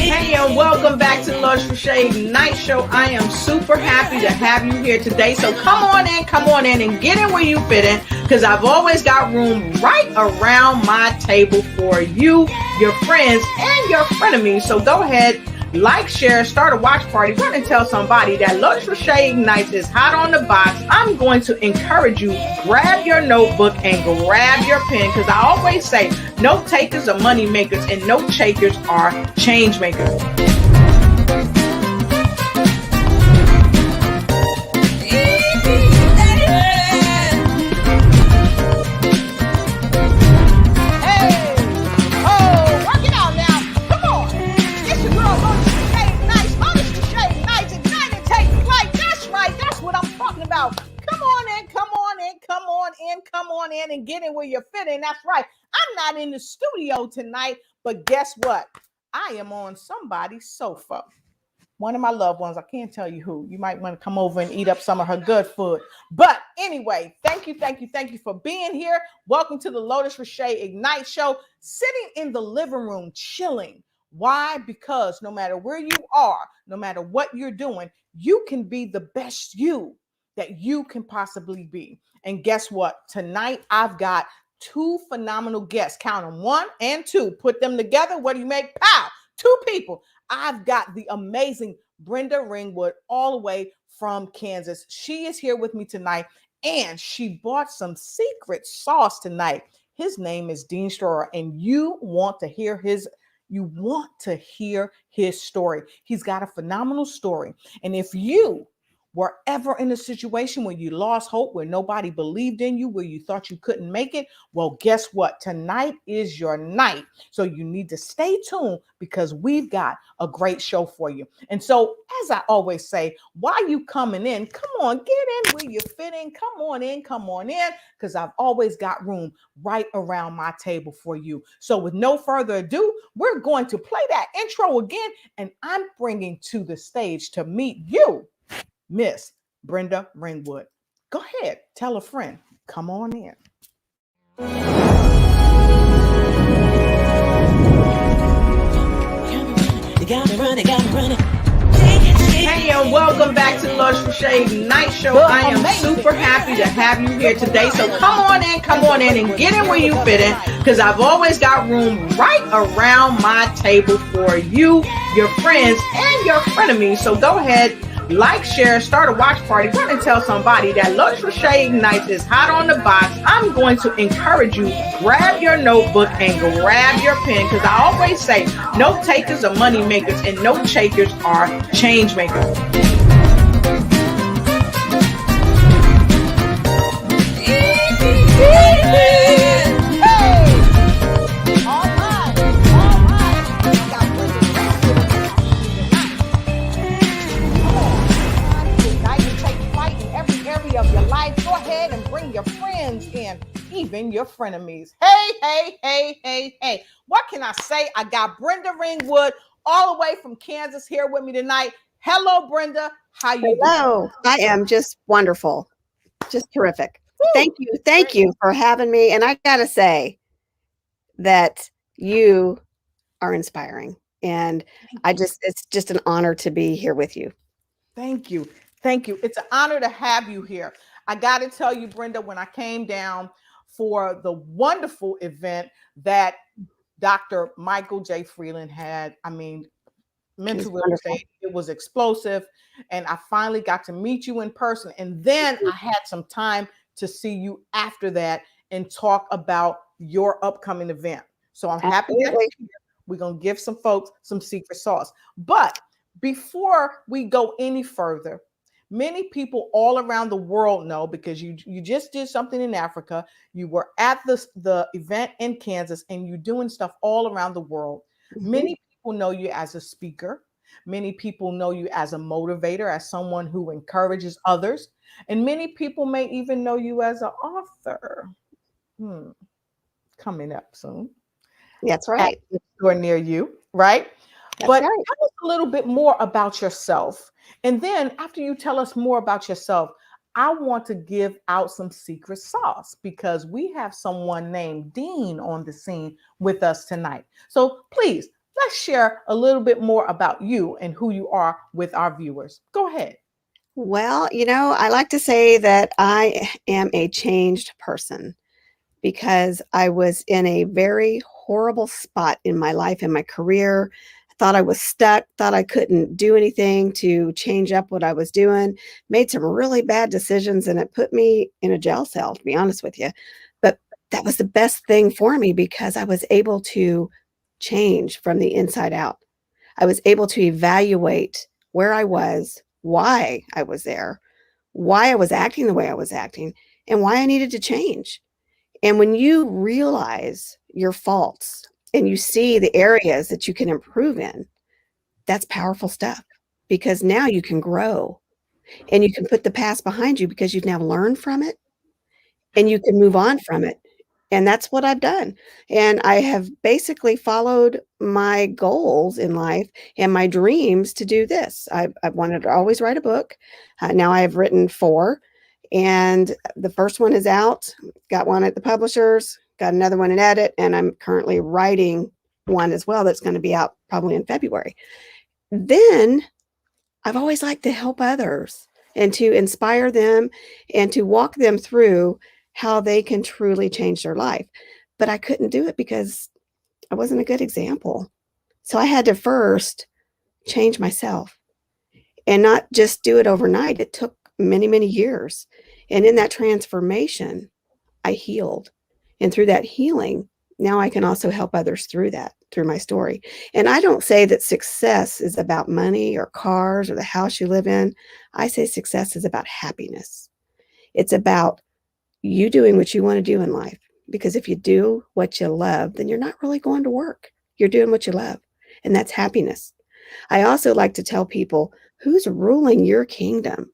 Hey, and welcome back to the Lotus Riche Ignite Show. I am super happy to have you here today. So come on in and get in where you fit in, because I've always got room right around my table for you, your friends, and your frenemies. So go ahead, like, share, start a watch party. Run and tell somebody that Lotus Riche Ignites is hot on the box. I'm going to encourage you, grab your notebook and grab your pen, because I always say note takers are money makers and note takers are change makers. Come on in and get in where you're fitting. That's right. I'm not in the studio tonight, but guess what? I am on somebody's sofa. One of my loved ones. I can't tell you who. You might want to come over and eat up some of her good food. But anyway, thank you for being here. Welcome to the Lotus Riche Ignite Show. Sitting in the living room, chilling. Why? Because no matter where you are, no matter what you're doing, you can be the best you that you can possibly be. And guess what? Tonight, I've got two phenomenal guests. Count them, 1 and 2. Put them together. What do you make? Pow! 2 people. I've got the amazing Brenda Ringwood all the way from Kansas. She is here with me tonight, and she bought some secret sauce tonight. His name is Dean Stroher, and you want to hear his story. He's got a phenomenal story. And if you were ever in a situation where you lost hope, where nobody believed in you, where you thought you couldn't make it, well, guess what? Tonight is your night. So you need to stay tuned, because we've got a great show for you. And so, as I always say, while you coming in, come on, get in where you fit in. Come on in, because I've always got room right around my table for you. So with no further ado, we're going to play that intro again, and I'm bringing to the stage to meet you, Miss Brenda Ringwood. Go ahead, tell a friend. Come on in. Hey, and welcome back to the Lotus Riche Ignite Show. I am super happy to have you here today. So come on in and get in where you fit in, because I've always got room right around my table for you, your friends, and your frenemies. So go ahead, like, share, start a watch party. Run and tell somebody that Lotus Riche Ignites is hot on the box. I'm going to encourage you, grab your notebook and grab your pen, because I always say note takers are money makers and note takers are change makers. Of your life, go ahead and bring your friends in, even your frenemies. Hey. What can I say? I got Brenda Ringwood all the way from Kansas here with me tonight. Hello, Brenda. How you doing? Hello. I am just wonderful. Just terrific. Woo. Thank you for having me. And I got to say that you are inspiring. And it's just an honor to be here with you. Thank you. It's an honor to have you here. I got to tell you, Brenda, when I came down for the wonderful event that Dr. Michael J. Freeland had, mental real estate, it was explosive. And I finally got to meet you in person. And then I had some time to see you after that and talk about your upcoming event. So I'm happy that you're here. We're going to give some folks some secret sauce. But before we go any further, many people all around the world know, because you just did something in Africa, you were at the event in Kansas, and you're doing stuff all around the world. Mm-hmm. Many people know you as a speaker. Many people know you as a motivator, as someone who encourages others. And many people may even know you as an author. Coming up soon. That's right. Or near you, right? That's but right. Tell us a little bit more about yourself. And then after you tell us more about yourself, I want to give out some secret sauce, because we have someone named Dean on the scene with us tonight. So please, let's share a little bit more about you and who you are with our viewers. Go ahead. Well, I like to say that I am a changed person, because I was in a very horrible spot in my life and my career. Thought I was stuck, thought I couldn't do anything to change up what I was doing, made some really bad decisions, and it put me in a jail cell, to be honest with you. But that was the best thing for me, because I was able to change from the inside out. I was able to evaluate where I was, why I was there, why I was acting the way I was acting, and why I needed to change. And when you realize your faults and you see the areas that you can improve in, that's powerful stuff, because now you can grow and you can put the past behind you, because you've now learned from it and you can move on from it. And that's what I've done. And I have basically followed my goals in life and my dreams to do this. I've wanted to always write a book. Now I have written 4. And the first one is out, got one at the publishers, got another one in edit, and I'm currently writing one as well that's going to be out probably in February. Then I've always liked to help others and to inspire them and to walk them through how they can truly change their life. But I couldn't do it because I wasn't a good example. So I had to first change myself, and not just do it overnight. It took many, many years. And in that transformation, I healed. And through that healing, now I can also help others through my story. And I don't say that success is about money or cars or the house you live in. I say success is about happiness. It's about you doing what you want to do in life. Because if you do what you love, then you're not really going to work. You're doing what you love. And that's happiness. I also like to tell people, who's ruling your kingdom?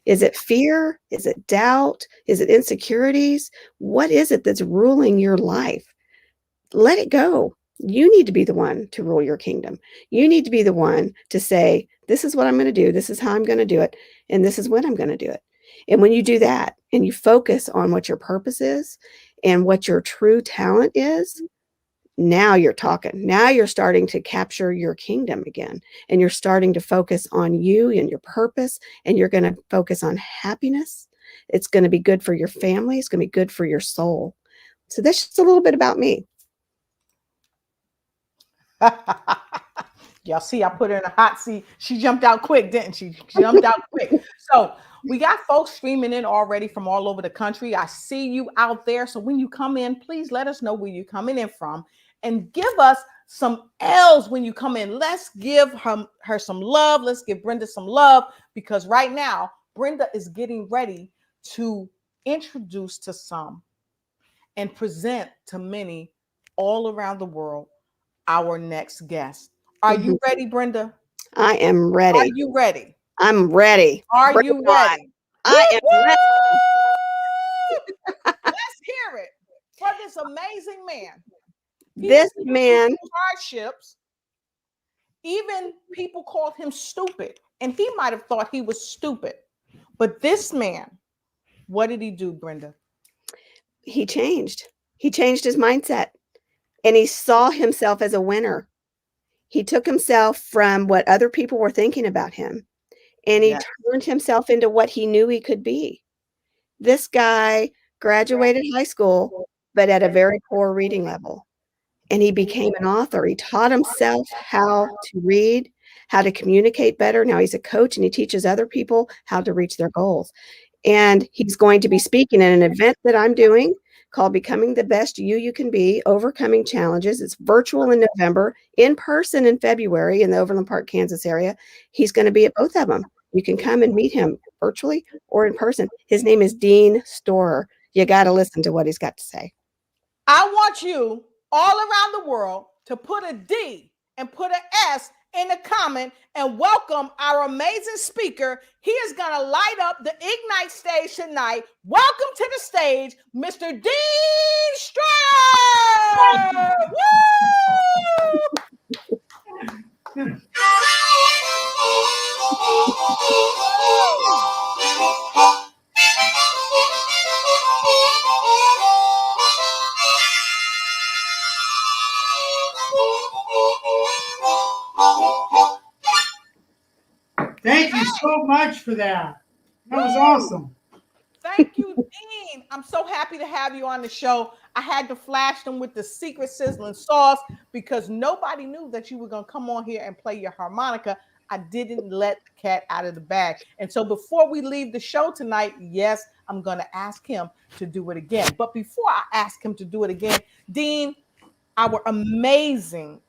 Is it fear? Is it doubt? Is it insecurities? What is it that's ruling your life? Let it go. You need to be the one to rule your kingdom. You need to be the one to say, this is what I'm going to do. This is how I'm going to do it. And this is when I'm going to do it. And when you do that and you focus on what your purpose is and what your true talent is, now you're talking. Now you're starting to capture your kingdom again. And you're starting to focus on you and your purpose. And you're going to focus on happiness. It's going to be good for your family. It's going to be good for your soul. So that's just a little bit about me. Y'all see, I put her in a hot seat. She jumped out quick, didn't she? She jumped out quick. So we got folks streaming in already from all over the country. I see you out there. So when you come in, please let us know where you're coming in from and give us some L's when you come in. Let's give her some love. Let's give Brenda some love, because right now, Brenda is getting ready to introduce to some and present to many all around the world our next guest. Are you ready, Brenda? I am Are ready. you ready? I'm ready. Are Bring you it on. ready? I am ready. Let's hear it for this amazing man. He This has been man, through hardships. Even people called him stupid, and he might have thought he was stupid. But this man, what did he do, Brenda? he changed. He changed his mindset and he saw himself as a winner. He took himself from what other people were thinking about him and he Yes. turned himself into what he knew he could be. This guy graduated high school, but at a very poor reading level. And he became an author. He taught himself how to read, how to communicate better. Now he's a coach and he teaches other people how to reach their goals. And he's going to be speaking at an event that I'm doing called Becoming the Best You Can Be, Overcoming Challenges. It's virtual in November, in person in February in the Overland Park, Kansas area. He's going to be at both of them. You can come and meet him virtually or in person. His name is Dean Storer. You got to listen to what he's got to say. I want you all around the world to put a D and put an S in the comment and welcome our amazing speaker. He is going to light up the Ignite stage tonight. Welcome to the stage, Mr. Dean Stroud. Woo! Thank you so much for that. That was awesome. Thank you, Dean. I'm so happy to have you on the show. I had to flash them with the secret sizzling sauce because nobody knew that you were going to come on here and play your harmonica. I didn't let the cat out of the bag. And so before we leave the show tonight, yes, I'm going to ask him to do it again. But before I ask him to do it again, Dean, our amazing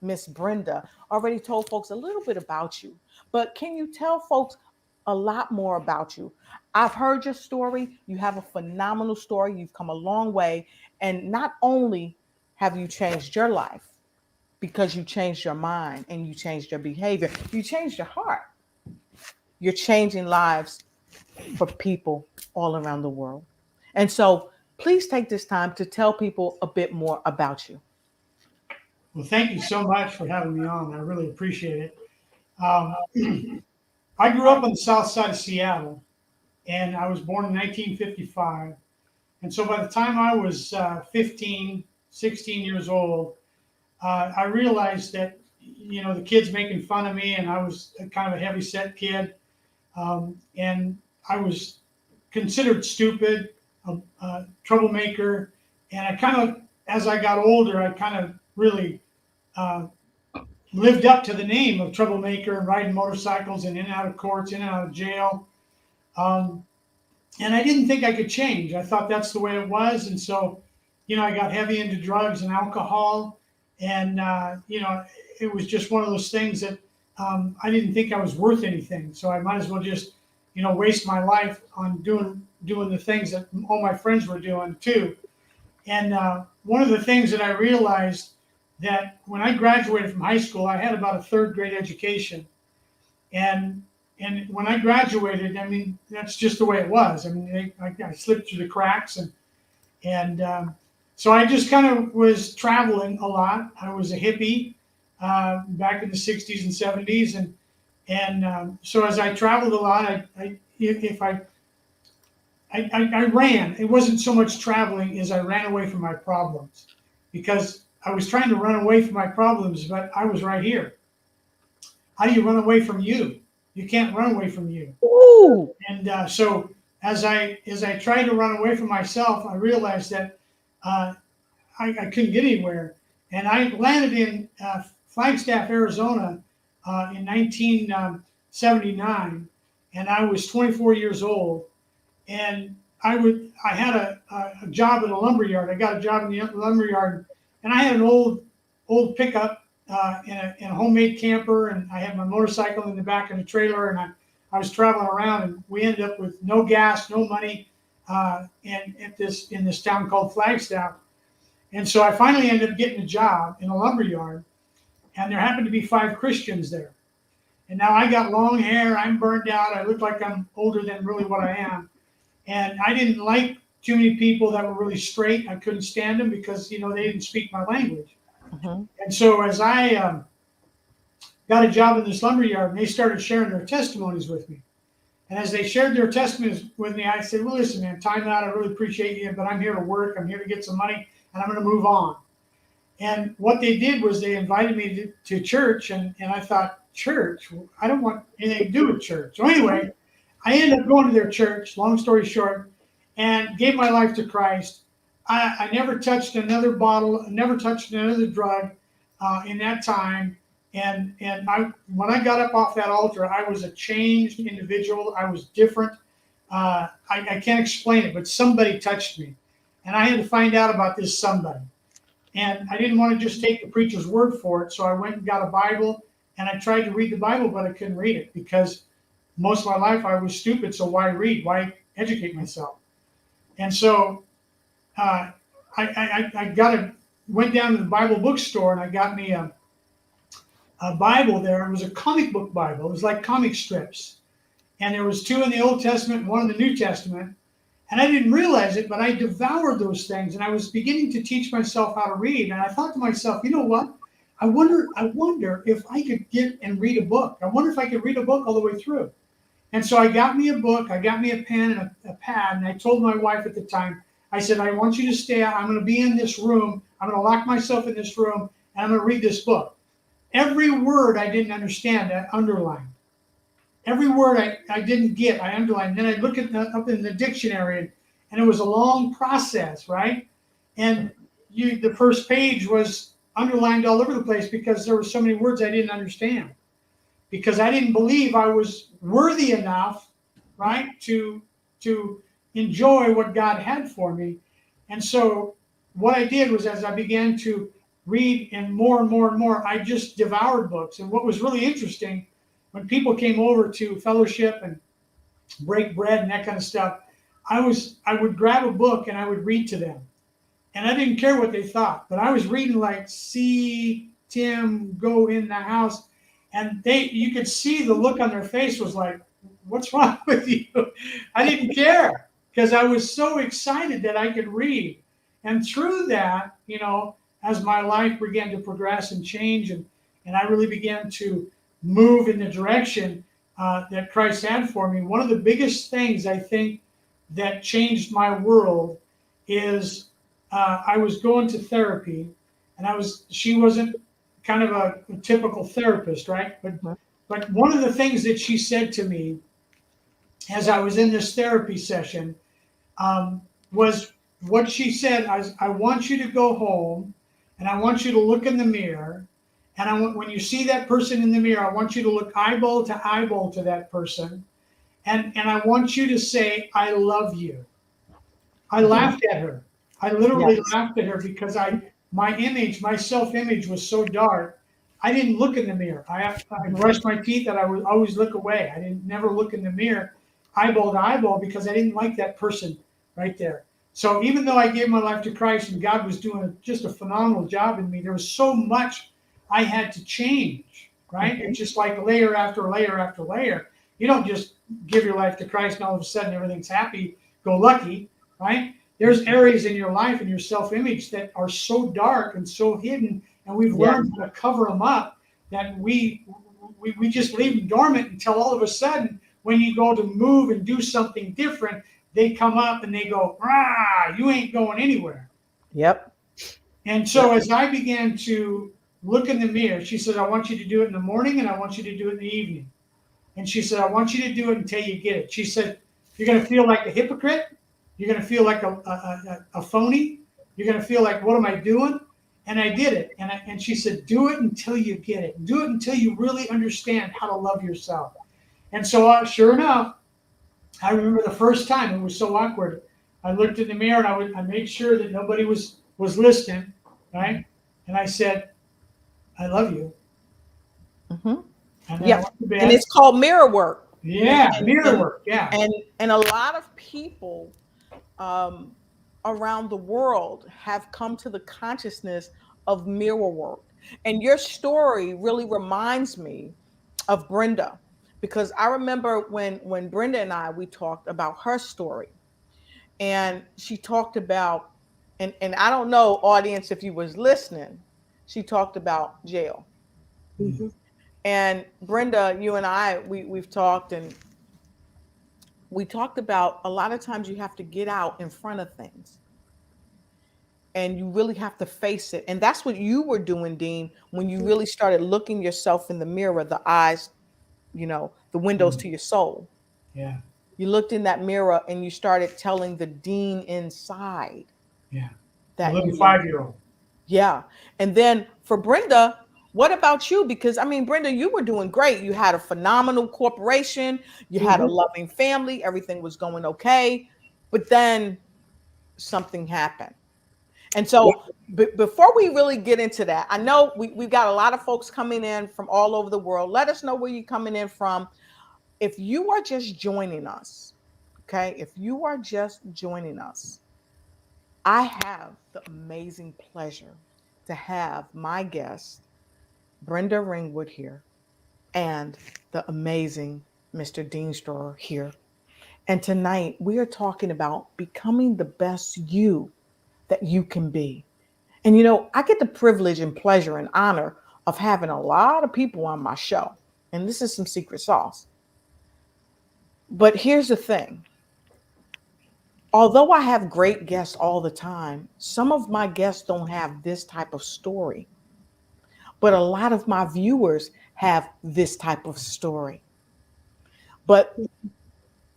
Miss Brenda already told folks a little bit about you. But can you tell folks a lot more about you? I've heard your story. You have a phenomenal story. You've come a long way. And not only have you changed your life because you changed your mind and you changed your behavior, you changed your heart. You're changing lives for people all around the world. And so please take this time to tell people a bit more about you. Well, thank you so much for having me on. I really appreciate it. I grew up on the south side of Seattle, and I was born in 1955. And so by the time I was 15, 16 years old, I realized that, you know, the kids making fun of me, and I was kind of a heavy set kid. And I was considered stupid, a troublemaker. And I kind of, as I got older, I kind of really lived up to the name of troublemaker and riding motorcycles and in and out of courts, in and out of jail. And I didn't think I could change. I thought that's the way it was. And so, you know, I got heavy into drugs and alcohol. And, you know, it was just one of those things that I didn't think I was worth anything. So I might as well just, you know, waste my life on doing the things that all my friends were doing too. And one of the things that I realized that when I graduated from high school, I had about a third grade education. And when I graduated, I mean, that's just the way it was. I mean, I slipped through the cracks. And so I just kind of was traveling a lot. I was a hippie back in the 60s and 70s. And so as I traveled a lot, I ran. It wasn't so much traveling as I ran away from my problems, because I was trying to run away from my problems, but I was right here. How do you run away from you? You can't run away from you. Ooh. And so as I tried to run away from myself, I realized that I couldn't get anywhere. And I landed in Flagstaff, Arizona, in 1979, and I was 24 years old, and I had a job in a lumber yard. I got a job in the lumber yard, and I had an old pickup in a homemade camper, and I had my motorcycle in the back of the trailer, and I was traveling around, and we ended up with no gas, no money, in this town called Flagstaff. And so I finally ended up getting a job in a lumber yard, and there happened to be 5 Christians there. And now I got long hair, I'm burned out, I look like I'm older than really what I am. And I didn't like too many people that were really straight. I couldn't stand them because, they didn't speak my language. Mm-hmm. And so as I got a job in this lumber yard, and they started sharing their testimonies with me. And as they shared their testimonies with me, I said, well, listen, man, time out. I really appreciate you, but I'm here to work. I'm here to get some money, and I'm going to move on. And what they did was they invited me to church, and I thought, church? I don't want anything to do with church. So anyway, I ended up going to their church, long story short, and gave my life to Christ. I never touched another bottle, never touched another drug in that time. And when I got up off that altar, I was a changed individual. I was different. I can't explain it, but somebody touched me. And I had to find out about this somebody. And I didn't want to just take the preacher's word for it. So I went and got a Bible, and I tried to read the Bible, but I couldn't read it because most of my life I was stupid. So why read? Why educate myself? And so I went down to the Bible bookstore, and I got me a Bible there. It was a comic book Bible. It was like comic strips. And there was 2 in the Old Testament and 1 in the New Testament. And I didn't realize it, but I devoured those things. And I was beginning to teach myself how to read. And I thought to myself, you know what? I wonder if I could get and read a book. I wonder if I could read a book all the way through. And so I got me a book. I got me a pen and a pad. And I told my wife at the time, I said, I want you to stay out. I'm going to be in this room. I'm going to lock myself in this room, and I'm going to read this book. Every word I didn't understand, I underlined. Every word I didn't get, I underlined. Then I look up in the dictionary, and it was a long process, right? And the first page was underlined all over the place because there were so many words I didn't understand. Because I didn't believe I was worthy enough, right, to enjoy what God had for me. And so what I did was, as I began to read and more, I just devoured books. And what was really interesting, when people came over to fellowship and break bread and that kind of stuff, I would grab a book and I would read to them. And I didn't care what they thought, but I was reading like, see Tim go in the house. And you could see the look on their face was like, what's wrong with you? I didn't care because I was so excited that I could read. And through that, as my life began to progress and change, and I really began to move in the direction that Christ had for me, one of the biggest things I think that changed my world is I was going to therapy, and she wasn't kind of a typical therapist, right? But one of the things that she said to me as I was in this therapy session was what she said. I want you to go home, and I want you to look in the mirror, and when you see that person in the mirror, I want you to look eyeball to that person, and I want you to say, I love you. I laughed at her. I literally laughed at her because my self-image was so dark. I didn't look in the mirror. I brushed my teeth, and I would always look away. I didn't never look in the mirror eyeball to eyeball because I didn't like that person right there. So even though I gave my life to Christ and God was doing just a phenomenal job in me, there was so much I had to change, right? It's just like layer after layer after layer. You don't just give your life to Christ and all of a sudden everything's happy-go-lucky, right? There's areas in your life and your self-image that are so dark and so hidden, and we've learned how to cover them up that we just leave them dormant until all of a sudden when you go to move and do something different, they come up and they go, you ain't going anywhere. Yep. And so as I began to look in the mirror, she said, I want you to do it in the morning and I want you to do it in the evening. And she said, I want you to do it until you get it. She said, you're going to feel like a hypocrite. You're going to feel like a phony. You're going to feel like, what am I doing? And I did it. And she said, do it until you get it. Do it until you really understand how to love yourself. And so, sure enough, I remember the first time, it was so awkward. I looked in the mirror and I made sure that nobody was listening, right? And I said, I love you. Mm-hmm. And then I Yeah. went to bed. And it's called mirror work. Yeah, And- mirror work. Yeah. And a lot of people around the world have come to the consciousness of mirror work. And your story really reminds me of Brenda, because I remember when Brenda and we talked about her story, and she talked about, and I don't know, audience, if you was listening, she talked about jail. Mhm. And Brenda, you and we've talked, and we talked about a lot of times you have to get out in front of things and you really have to face it. And that's what you were doing, Dean, when you really started looking yourself in the mirror, the eyes, the windows to your soul. Yeah. You looked in that mirror and you started telling the Dean inside Yeah. that A little you 5-year-old. Yeah. And then for Brenda, what about you? Because I mean, Brenda, you were doing great. You had a phenomenal corporation, you had a Mhm. loving family, everything was going okay. But then something happened. And Yeah. so before we really get into that, I know we've got a lot of folks coming in from all over the world. Let us know where you're coming in from. If you are just joining us, okay, if you are just joining us, I have the amazing pleasure to have my guest, Brenda Ringwood, here, and the amazing Mr. Dean Stroher here. And tonight we are talking about becoming the best you that you can be. And I get the privilege and pleasure and honor of having a lot of people on my show. And this is some secret sauce. But here's the thing. Although I have great guests all the time, some of my guests don't have this type of story. But a lot of my viewers have this type of story. But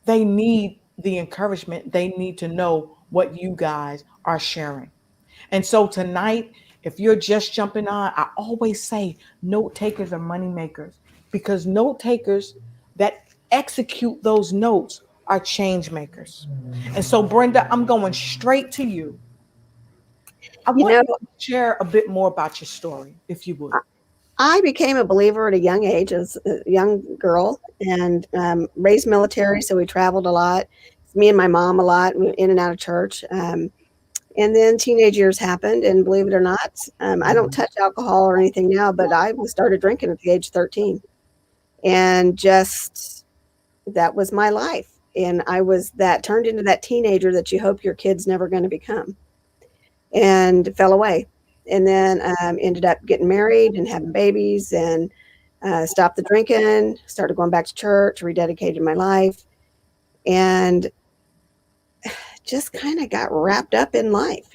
they need the encouragement. They need to know what you guys are sharing. And so tonight, if you're just jumping on, I always say note takers are money makers, because note takers that execute those notes are change makers. And so, Brenda, I'm going straight to you. I You want know, you to share a bit more about your story, if you would. I became a believer at a young age as a young girl and raised military, so we traveled a lot. Me and my mom a lot, we were in and out of church. And then teenage years happened, and believe it or not, I don't touch alcohol or anything now, but I started drinking at the age of 13. And just that was my life. And I was turned into that teenager that you hope your kid's never going to become, and fell away. And then ended up getting married and having babies, and stopped the drinking, started going back to church, rededicated my life, and just kind of got wrapped up in life.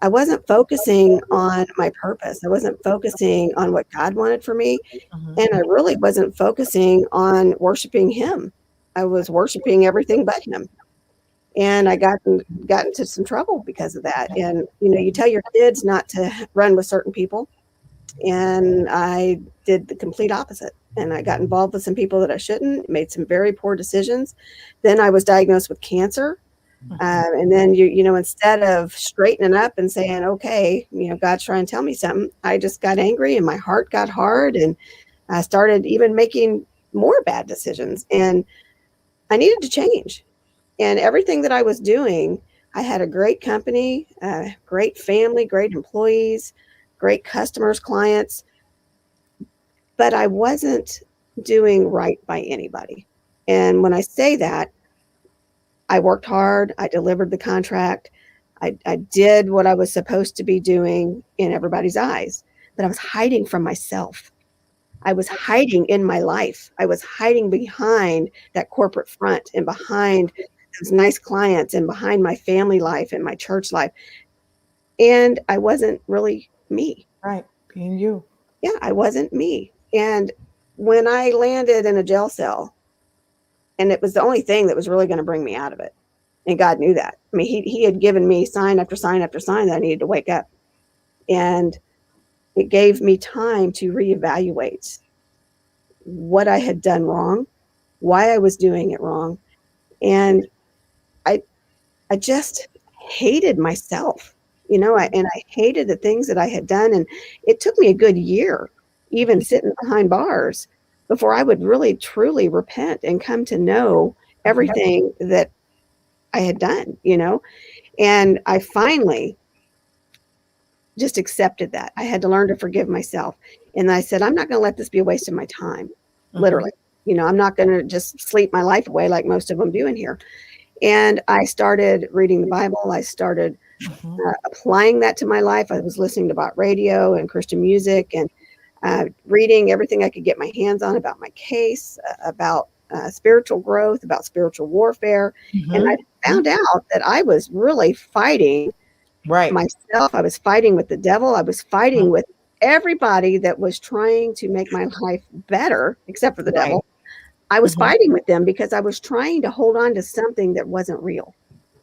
I wasn't focusing on my purpose. I wasn't focusing on what God wanted for me. Mhm. And I really wasn't focusing on worshiping Him. I was worshiping everything but Him. And I got into some trouble because of that. And, you tell your kids not to run with certain people. And I did the complete opposite. And I got involved with some people that I shouldn't, made some very poor decisions. Then I was diagnosed with cancer. And then instead of straightening up and saying, okay, God's trying to tell me something, I just got angry and my heart got hard, and I started even making more bad decisions, and I needed to change. And everything that I was doing, I had a great company, great family, great employees, great customers, clients, but I wasn't doing right by anybody. And when I say that, I worked hard. I delivered the contract. I did what I was supposed to be doing in everybody's eyes, but I was hiding from myself. I was hiding in my life. I was hiding behind that corporate front and behind those nice clients and behind my family life and my church life. And I wasn't really me. Right. Being you. Yeah, I wasn't me. And when I landed in a jail cell, and it was the only thing that was really going to bring me out of it. And God knew that. I mean, he had given me sign after sign after sign that I needed to wake up. And it gave me time to reevaluate what I had done wrong, why I was doing it wrong. And I I just hated myself, and I hated the things that I had done. And it took me a good year, even sitting behind bars, before I would really truly repent and come to know everything that I had done. And I finally just accepted that. I had to learn to forgive myself. And I said, I'm not going to let this be a waste of my time, literally. I'm not going to just sleep my life away like most of them do in here. And I started reading the Bible. I started applying that to my life. I was listening to about radio and Christian music and reading everything I could get my hands on about my case, about spiritual growth, about spiritual warfare. And I found out that I was really fighting myself. I was fighting with the devil. I was fighting with everybody that was trying to make my life better, except for the devil. I was fighting with them because I was trying to hold on to something that wasn't real.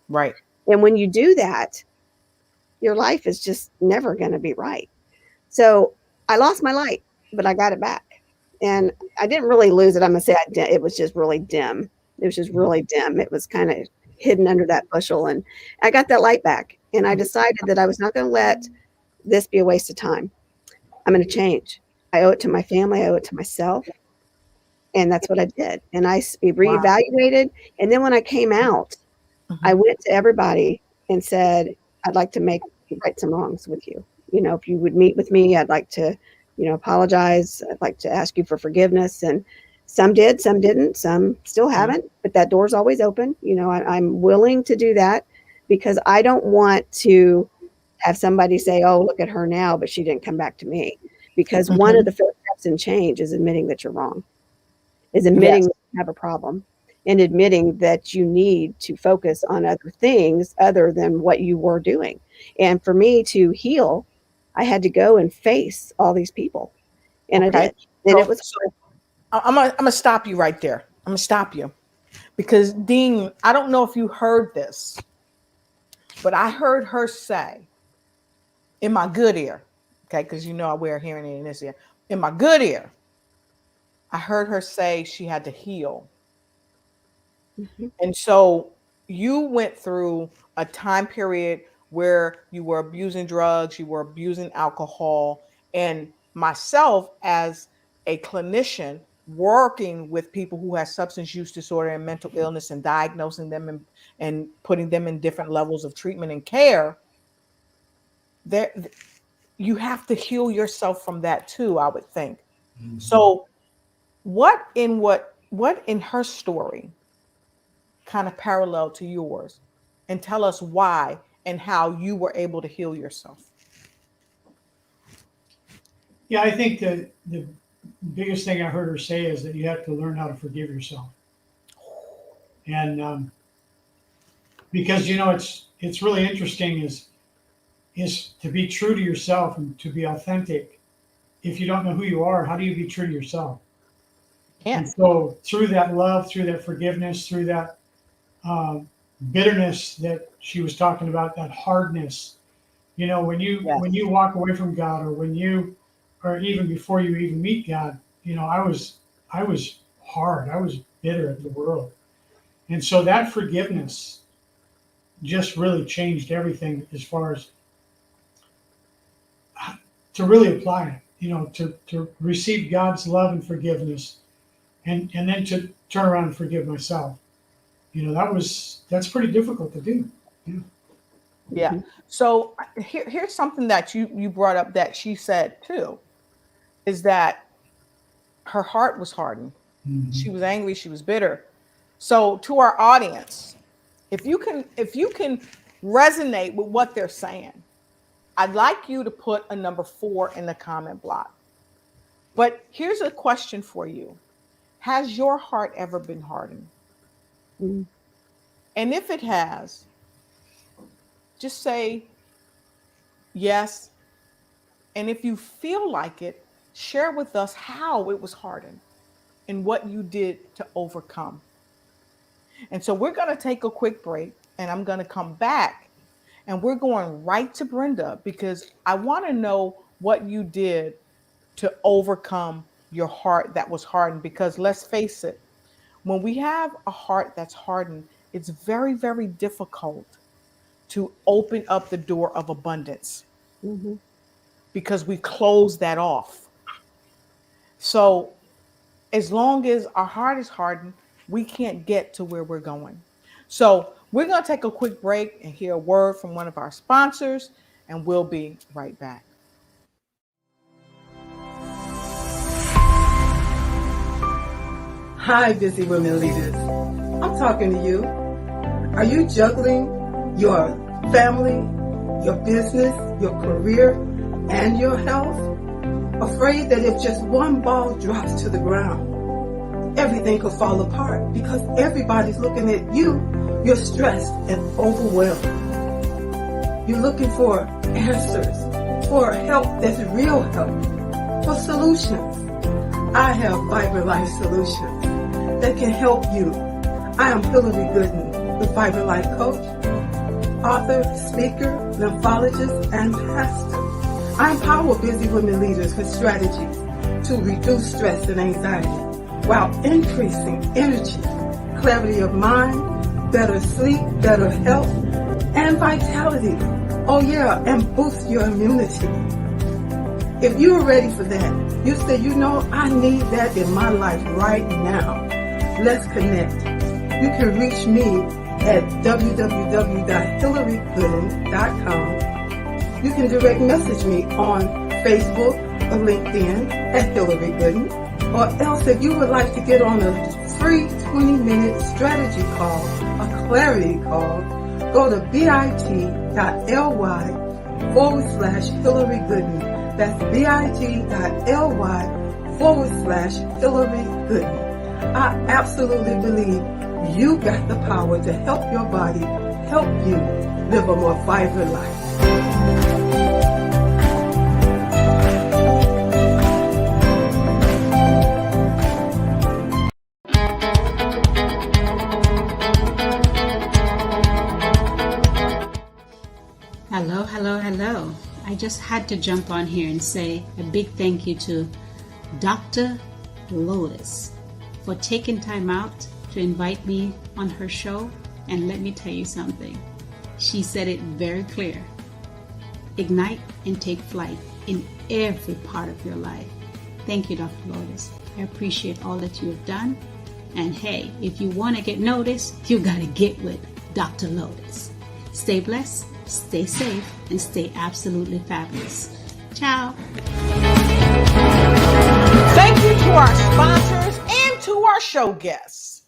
Right. And when you do that, your life is just never going to be right. So I lost my light, but I got it back. And I didn't really lose it. I'm going to say it was just really dim. It was just really dim. It was kind of hidden under that bushel. And I got that light back. And I decided that I was not going to let this be a waste of time. I'm going to change. I owe it to my family. I owe it to myself. And that's what I did. And I reevaluated. And then when I came out, I went to everybody and said, I'd like to right some wrongs with you. If you would meet with me, I'd like to, apologize. I'd like to ask you for forgiveness. And some did, some didn't, some still haven't, but that door's always open. I'm willing to do that because I don't want to have somebody say, oh, look at her now, but she didn't come back to me. Because one of the first steps in change is admitting that you're wrong, is admitting that you have a problem, and admitting that you need to focus on other things other than what you were doing. And for me to heal, I had to go and face all these people. And I did. And it was I'm gonna stop you right there. I'm gonna stop you because Dean, I don't know if you heard this, but I heard her say in my good ear, okay, because I wear a hearing aid in this ear. In my good ear, I heard her say she had to heal. And so you went through a time period where you were abusing drugs, you were abusing alcohol, and myself as a clinician working with people who have substance use disorder and mental illness and diagnosing them and putting them in different levels of treatment and care, there you have to heal yourself from that too, I would think. So what in her story kind of parallel to yours, and tell us why and how you were able to heal yourself? Yeah, I think that the biggest thing I heard her say is that you have to learn how to forgive yourself. And because it's really interesting is to be true to yourself and to be authentic. If you don't know who you are, how do you be true to yourself? And so through that love, through that forgiveness, through that bitterness that she was talking about, that hardness, when you walk away from God, or even before you even meet God, I was hard. I was bitter at the world. And so that forgiveness just really changed everything as far as to really apply it, to receive God's love and forgiveness, and then to turn around and forgive myself. That's pretty difficult to do. Yeah. So here's something that you brought up that she said too, is that her heart was hardened. She was angry, she was bitter. So to our audience, if you can resonate with what they're saying, I'd like you to put a number 4 in the comment block. But here's a question for you. Has your heart ever been hardened? Mm. And if it has, just say yes. And if you feel like it, share with us how it was hardened and what you did to overcome. And so we're going to take a quick break and I'm going to come back And we're going right to Brenda because I want to know what you did to overcome your heart that was hardened. Because let's face it, when we have a heart that's hardened, it's very, very difficult to open up the door of abundance Mhm. because we close that off. So, as long as our heart is hardened, we can't get to where we're going. So, we're going to take a quick break and hear a word from one of our sponsors, and we'll be right back. Hi, busy women leaders. I'm talking to you. Are you juggling your family, your business, your career, and your health? Afraid that if just one ball drops to the ground, everything could fall apart because everybody's looking at you. You're stressed and overwhelmed. You're looking for answers, for help that's real help, for solutions. I have Vibrant Life Solutions that can help you. I am Hillary Gooden, the Vibrant Life Coach, author, speaker, lymphologist, and pastor. I empower busy women leaders with strategies to reduce stress and anxiety while increasing energy, clarity of mind, better sleep, better health, and vitality. Oh yeah, and boost your immunity. If you're ready for that, you say, I need that in my life right now. Let's connect. You can reach me at www.hillarygooden.com. You can direct message me on Facebook or LinkedIn at Hillary Gooden. Or else if you would like to get on a free 20-minute strategy call, a clarity call, go to bit.ly/Hillary Gooden. That's bit.ly/Hillary Gooden. I absolutely believe you got the power to help your body, help you live a more vibrant life. Hello, hello, hello. I just had to jump on here and say a big thank you to Dr. Lotus for taking time out to invite me on her show. And let me tell you something. She said it very clear. Ignite and take flight in every part of your life. Thank you, Dr. Lotus. I appreciate all that you have done. And hey, if you want to get noticed, you got to get with Dr. Lotus. Stay blessed, stay safe, and stay absolutely fabulous. Ciao. Thank you to our sponsors and to our show guests.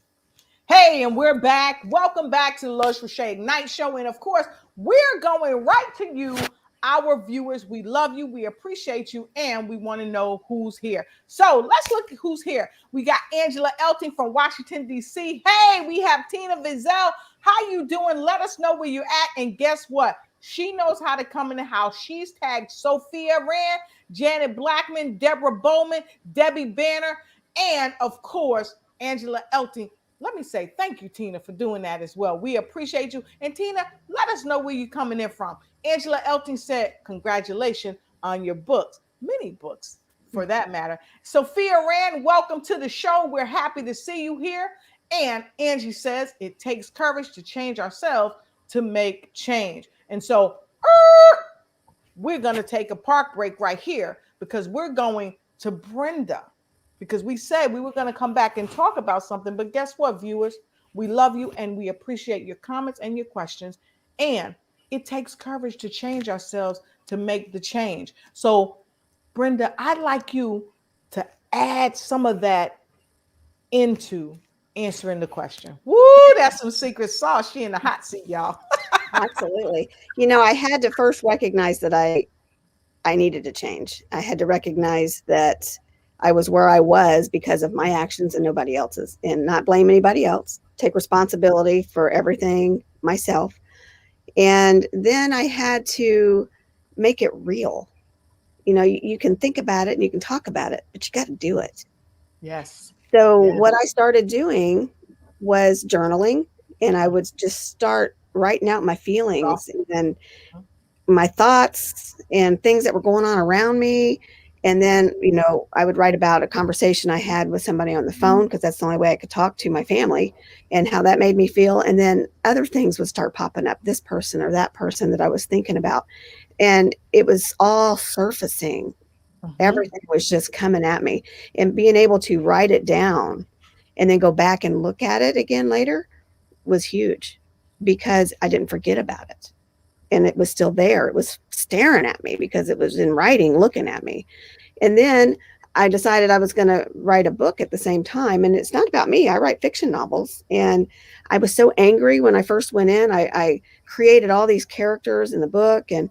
Hey, and we're back. Welcome back to the Lotus Riche Ignite Show. And of course, we're going right to you, our viewers. We love you, we appreciate you, and we want to know who's here. So let's look at who's here. We got Angela Elting from Washington, D.C. Hey, we have Tina Vizel. How you doing? Let us know where you're at. And guess what? She knows how to come in the house. She's tagged Sophia Rand, Janet Blackman, Deborah Bowman, Debbie Banner, and of course, Angela Elting. Let me say thank you, Tina, for doing that as well. We appreciate you. And Tina, let us know where you're coming in from. Angela Elting said, congratulations on your books, many books for that matter. Sophia Rand, welcome to the show. We're happy to see you here. And Angie says, it takes courage to change ourselves to make change. And so we're going to take a park break right here because we're going to Brenda. Because we said we were going to come back and talk about something. But guess what, viewers? We love you and we appreciate your comments and your questions. And it takes courage to change ourselves to make the change. So, Brenda, I'd like you to add some of that into answering the question. Woo, that's some secret sauce. She in the hot seat, y'all. Absolutely. I had to first recognize that I needed to change. I had to recognize that I was where I was because of my actions and nobody else's, and not blame anybody else. Take responsibility for everything myself. And then I had to make it real. You can think about it and you can talk about it, but you got to do it. Yes. So what I started doing was journaling, and I would just start writing out my Well, feelings and my thoughts and things that were going on around me. And then, I would write about a conversation I had with somebody on the phone because that's the only way I could talk to my family and how that made me feel. And then other things would start popping up, this person or that person that I was thinking about. And it was all surfacing. mhm. Everything was just coming at me. And being able to write it down and then go back and look at it again later was huge because I didn't forget about it. And it was still there. It was staring at me because it was in writing, looking at me. And then I decided I was going to write a book at the same time. And it's not about me. I write fiction novels. And I was so angry when I first went in. I created all these characters in the book and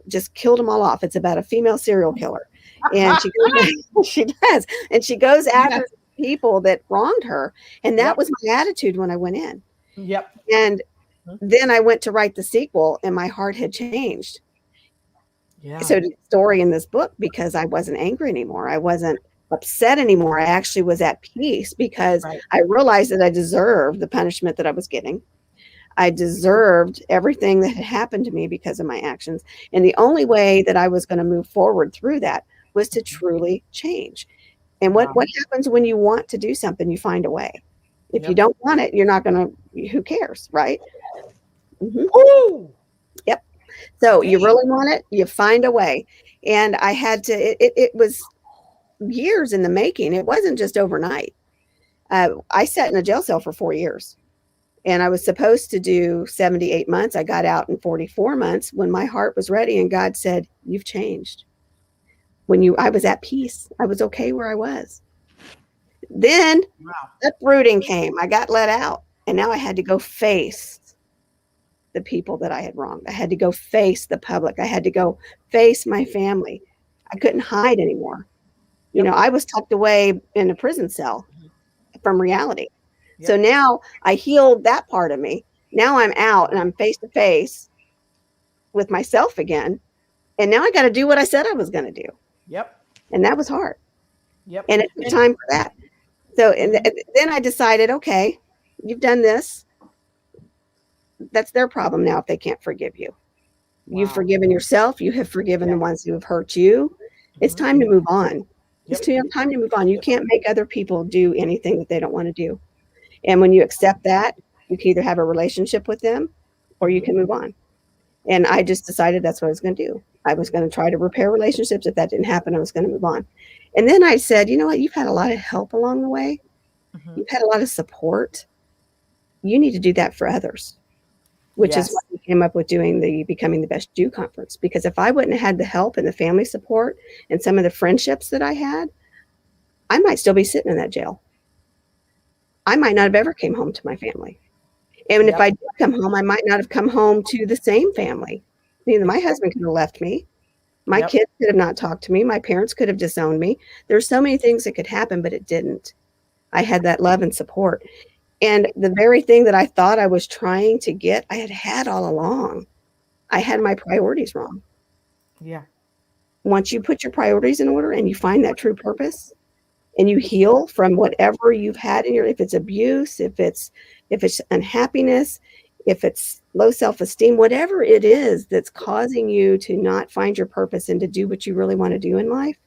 just killed them all off. It's about a female serial killer. And she goes, she does. And she goes Yes. after people that wronged her. And that Yep. was my attitude when I went in. Yep. And Mhm. then I went to write the sequel and my heart had changed. Yeah. So the story in this book, because I wasn't angry anymore. I wasn't upset anymore. I actually was at peace because Right. I realized that I deserved the punishment that I was getting. I deserved everything that had happened to me because of my actions. And the only way that I was going to move forward through that was to truly change. And Wow. what happens when you want to do something? You find a way. If you Yep. don't want it, you're not going to, who cares, right? Mhm. Ooh. Yep. So you Damn. really want it, you find a way. And I had to, it was years in the making. It wasn't just overnight. I sat in a jail cell for 4 years and I was supposed to do 78 months. I got out in 44 months when my heart was ready and God said, you've changed. I was at peace. I was okay where I was. Then Wow. uprooting came. I got let out and now I had to go face the people that I had wronged. I had to go face the public. I had to go face my family. I couldn't hide anymore. Yep. I was tucked away in a prison cell from reality. Yep. So now I healed that part of me. Now I'm out and I'm face to face with myself again. And now I got to do what I said I was going to do. Yep. And that was hard. Yep. And it took time for that. So and then I decided, okay, you've done this. That's their problem now if they can't forgive you. You've Wow. forgiven yourself. You have forgiven the ones who have hurt you. It's Mhm. time to move on. It's Yep. time to move on. You can't make other people do anything that they don't want to do. And when you accept that, you can either have a relationship with them or you can move on. And I just decided that's what I was going to do. I was going to try to repair relationships. If that didn't happen, I was going to move on. And then I said, you know what? You've had a lot of help along the way. Mhm. You've had a lot of support. You need to do that for others, which is Yes. why we came up with doing the Becoming the Best You conference. Because if I wouldn't have had the help and the family support and some of the friendships that I had, I might still be sitting in that jail. I might not have ever came home to my family. And if Yep. I did come home, I might not have come home to the same family. My husband could have left me. My Yep. kids could have not talked to me. My parents could have disowned me. There's so many things that could happen, but it didn't. I had that love and support. And the very thing that I thought I was trying to get, I had all along. I had my priorities wrong. Yeah. Once you put your priorities in order and you find that true purpose and you heal from whatever you've had in if it's abuse, if it's unhappiness, if it's low self-esteem, whatever it is that's causing you to not find your purpose and to do what you really want to do in life,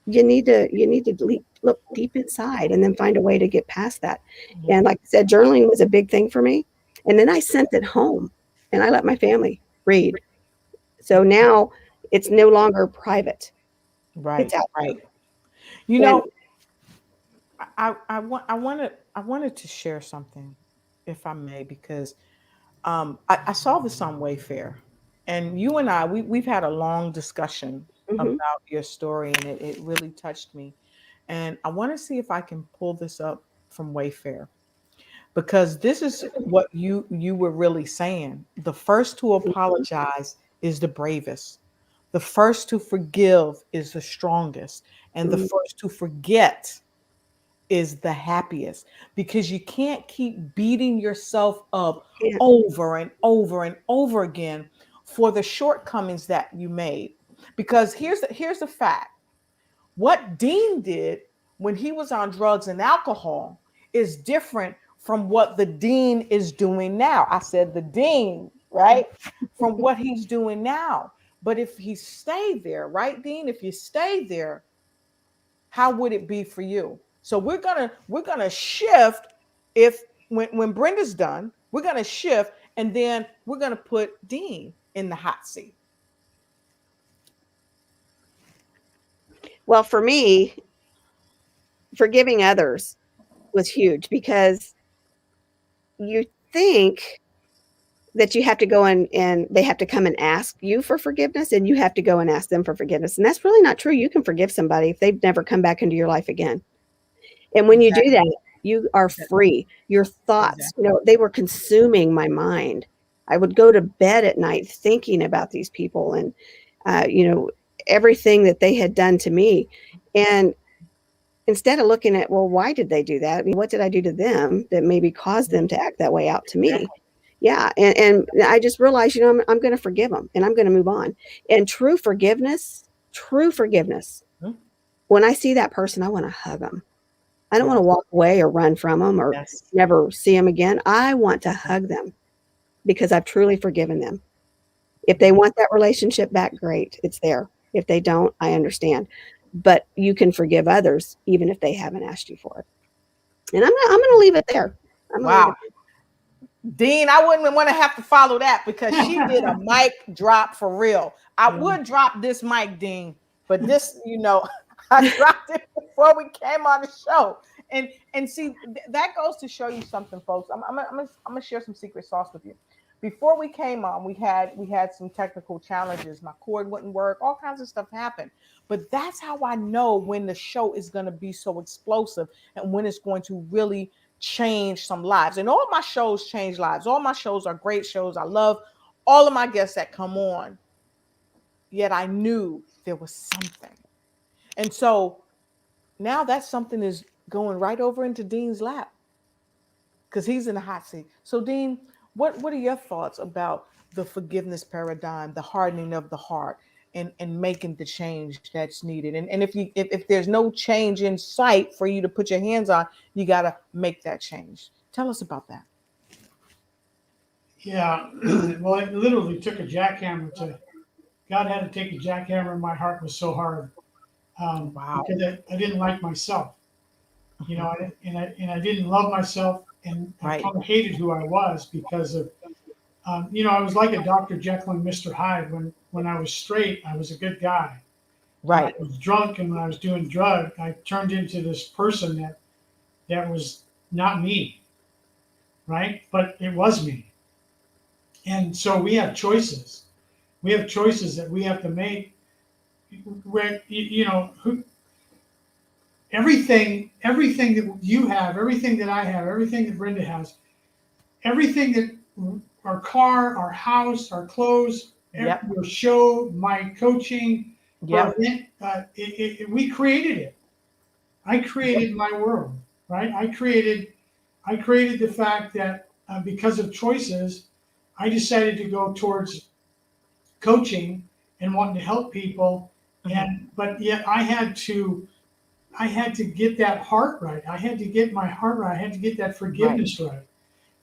you need to look deep inside and then find a way to get past that. Yeah. And like I said, journaling was a big thing for me. And then I sent it home and I let my family read. So now it's no longer private. Right. It's out there. Right. You And know, I wanted to share something, if I may, because I saw this on Wayfair, and you and we've had a long discussion mhm, about your story, and it really touched me. And I want to see if I can pull this up from Wayfair, because this is what you were really saying. The first to apologize is the bravest. The first to forgive is the strongest, and the mhm, first to forget is the happiest, because you can't keep beating yourself up yeah, over and over and over again for the shortcomings that you made. Because here's the fact. What Dean did when he was on drugs and alcohol is different from what the dean is doing now. I said the dean, right? From what he's doing now. But if he stayed there, right, Dean? If you stay there, how would it be for you? So we're gonna shift. If when Brenda's done, we're gonna shift, and then we're gonna put Dean in the hot seat. Well, for me, forgiving others was huge because you think that you have to go in and they have to come and ask you for forgiveness and you have to go and ask them for forgiveness. And that's really not true. You can forgive somebody if they've never come back into your life again. And when you do Exactly. that, you are free. Your thoughts, Exactly. they were consuming my mind. I would go to bed at night thinking about these people and, everything that they had done to me. And instead of looking at, well, why did they do that? I mean, what did I do to them that maybe caused them to act that way out to me? Exactly. Yeah. And I just realized, I'm going to forgive them and I'm going to move on. And true forgiveness, Mhm. when I see that person, I want to hug them. I don't want to Yes. walk away or run from them or Yes. never see them again. I want to hug them because I've truly forgiven them. If they want that relationship back, great. It's there. If they don't, I understand. But you can forgive others even if they haven't asked you for it. And I'm going to leave it there. I'm going to leave Wow. it there. Dean, I wouldn't want to have to follow that because she did a mic drop for real. I would drop this mic, Dean, but this, I dropped it before we came on the show. And see, that goes to show you something, folks. I'm gonna share some secret sauce with you. Before we came on, we had some technical challenges. My cord wouldn't work. All kinds of stuff happened. But that's how I know when the show is going to be so explosive and when it's going to really change some lives. And all my shows change lives. All my shows are great shows. I love all of my guests that come on. Yet I knew there was something. And so now that something is going right over into Dean's lap because he's in the hot seat. So, Dean, what are your thoughts about the forgiveness paradigm, the hardening of the heart, and making the change that's needed? And if there's no change in sight for you to put your hands on, you got to make that change. Tell us about that. Yeah, well, it literally took a jackhammer to. God had to take a jackhammer in my heart. It was so hard Wow. because I didn't like myself, Mhm. and I didn't love myself, and I Right. kind of hated who I was because of, I was like a Dr. Jekyll and Mr. Hyde. When I was straight, I was a good guy. When I Right. was drunk and when I was doing drug, I turned into this person that was not me, right? But it was me. And so we have choices. We have choices that we have to make. Where everything that you have, everything that I have, everything that Brenda has, everything that our car, our house, our clothes, Yep. your show, my coaching, our Yep. event, we created it. I created my world, right? I created the fact that because of choices, I decided to go towards coaching and wanting to help people, Mhm. and but yet I had to get that heart right. I had to get my heart right. I had to get that Right. forgiveness right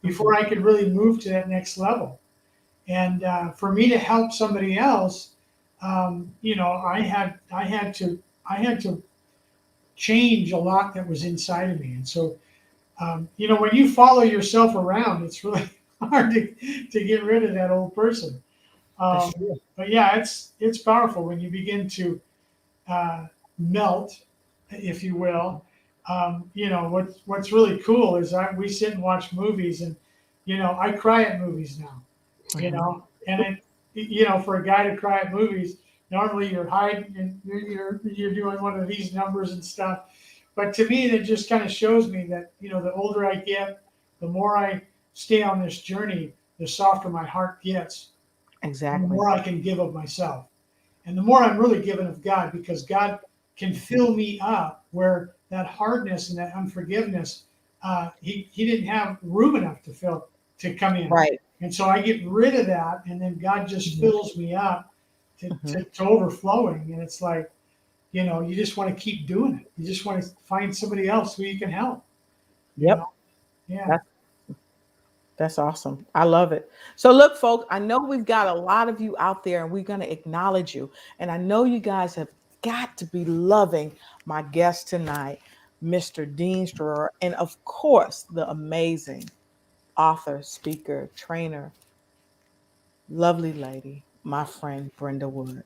before Mhm. I could really move to that next level. And for me to help somebody else, I had to change a lot that was inside of me. And so, when you follow yourself around, it's really hard to get rid of that old person. That's Um, true. but yeah, it's powerful when you begin to uh, melt, if you will. What's really cool is we sit and watch movies, and I cry at movies now. Mhm. And for a guy to cry at movies, normally you're hiding and you're doing one of these numbers and stuff. But to me, that just kind of shows me that the older I get, the more I stay on this journey, the softer my heart gets, and the Exactly. more I can give of myself. And the more I'm really giving of God, because God can fill me up where that hardness and that unforgiveness, he didn't have room enough to come in. Right. And so I get rid of that, and then God just Mhm. fills me up Mhm. to overflowing. And it's like, you just want to keep doing it. You just want to find somebody else who you can help, you Yep. know? Yeah. That's that's awesome. I love it. So look, folks, I know we've got a lot of you out there and we're going to acknowledge you. And I know you guys have got to be loving my guest tonight, Mr. Dean Stroher, and of course, the amazing author, speaker, trainer, lovely lady, my friend Brenda Wood.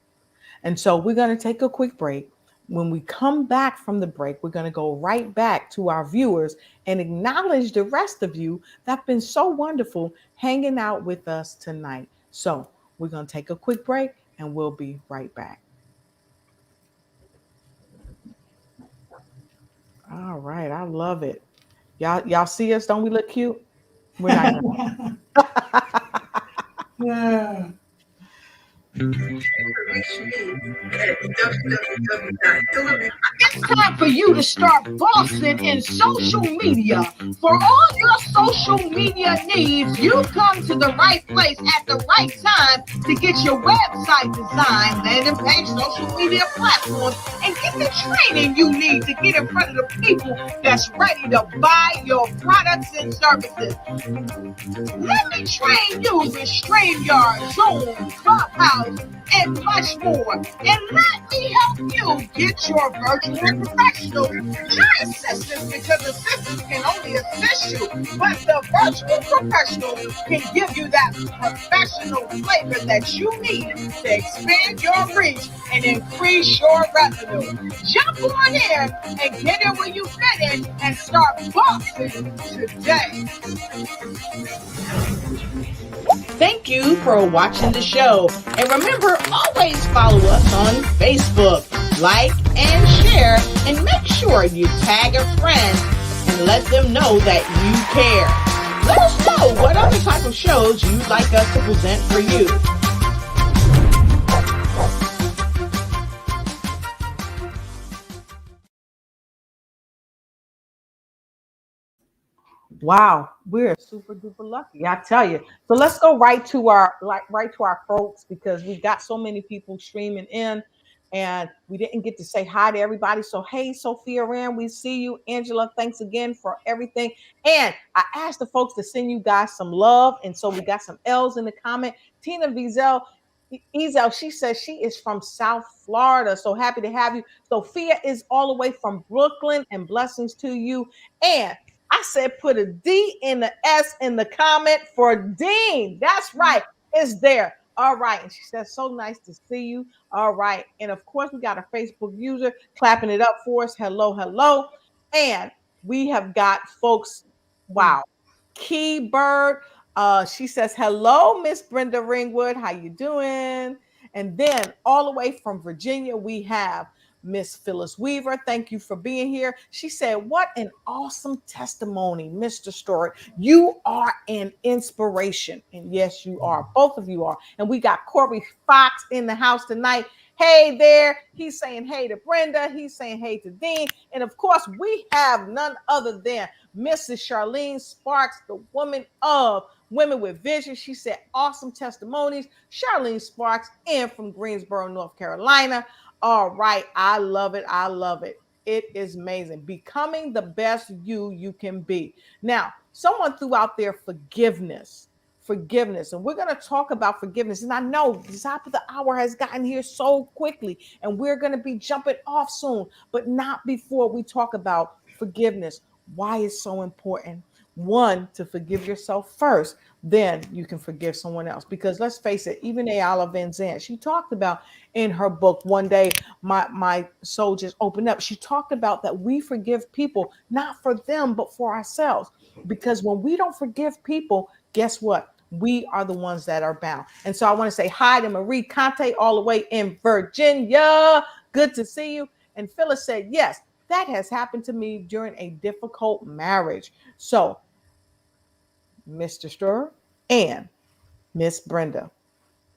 And so we're going to take a quick break. When we come back from the break, we're going to go right back to our viewers and acknowledge the rest of you that have been so wonderful hanging out with us tonight. So we're going to take a quick break and we'll be right back. All right. I love it. Y'all see us? Don't we look cute? We're not going Yeah. It's time for you to start bossing in social media. For all your social media needs, you come to the right place at the right time to get your website designed, landing page, social media platforms, and get the training you need to get in front of the people that's ready to buy your products and services. Let me train you with StreamYard, Zoom, Clubhouse, and much more. And let me help you get your virtual professional, not assistants, because assistants can only assist you, but the virtual professional can give you that professional flavor that you need to expand your reach and increase your revenue. Jump on in and get in where you fit in and start boxing today. Thank you for watching the show. And remember, always follow us on Facebook. Like and share, and make sure you tag a friend and let them know that you care. Let us know what other type of shows you'd like us to present for you. Wow, we're super duper lucky, I tell you. So let's go right to our folks because we got so many people streaming in, and we didn't get to say hi to everybody. So hey, Sophia Rand, we see you. Angela, thanks again for everything. And I asked the folks to send you guys some love, and so we got some L's in the comment. Tina Vizel. Ezel, she says she is from South Florida. So happy to have you. Sophia is all the way from Brooklyn, and blessings to you. And I said, put a D in the S in the comment for Dean. That's right. It's there. All right. And she says, so nice to see you. All right. And of course, we got a Facebook user clapping it up for us. Hello, hello. And we have got folks. Wow. Key Bird. She says, hello, Miss Brenda Ringwood. How you doing? And then all the way from Virginia, we have Miss Phyllis Weaver. Thank you for being here. She said, what an awesome testimony, Mr. Stewart. You are an inspiration. And yes, you are. Both of you are. And we got Corey Fox in the house tonight. Hey there. He's saying hey to Brenda. He's saying hey to Dean. And of course, we have none other than Mrs. Charlene Sparks, the woman of Women with Vision. She said, awesome testimonies. Charlene Sparks in from Greensboro, North Carolina. All right. I love it. I love it. It is amazing. Becoming the best you can be. Now, someone threw out there forgiveness. Forgiveness. And we're going to talk about forgiveness. And I know the top of the hour has gotten here so quickly, and we're going to be jumping off soon, but not before we talk about forgiveness. Why it's so important. One, to forgive yourself first, then you can forgive someone else. Because let's face it, even Ayala Van Zandt, she talked about in her book, One Day My Soul Just Opened Up. She talked about that we forgive people, not for them, but for ourselves. Because when we don't forgive people, guess what? We are the ones that are bound. And so I want to say hi to Marie Conte all the way in Virginia. Good to see you. And Phyllis said, yes, that has happened to me during a difficult marriage. So, Mr. Stroher and Miss Brenda,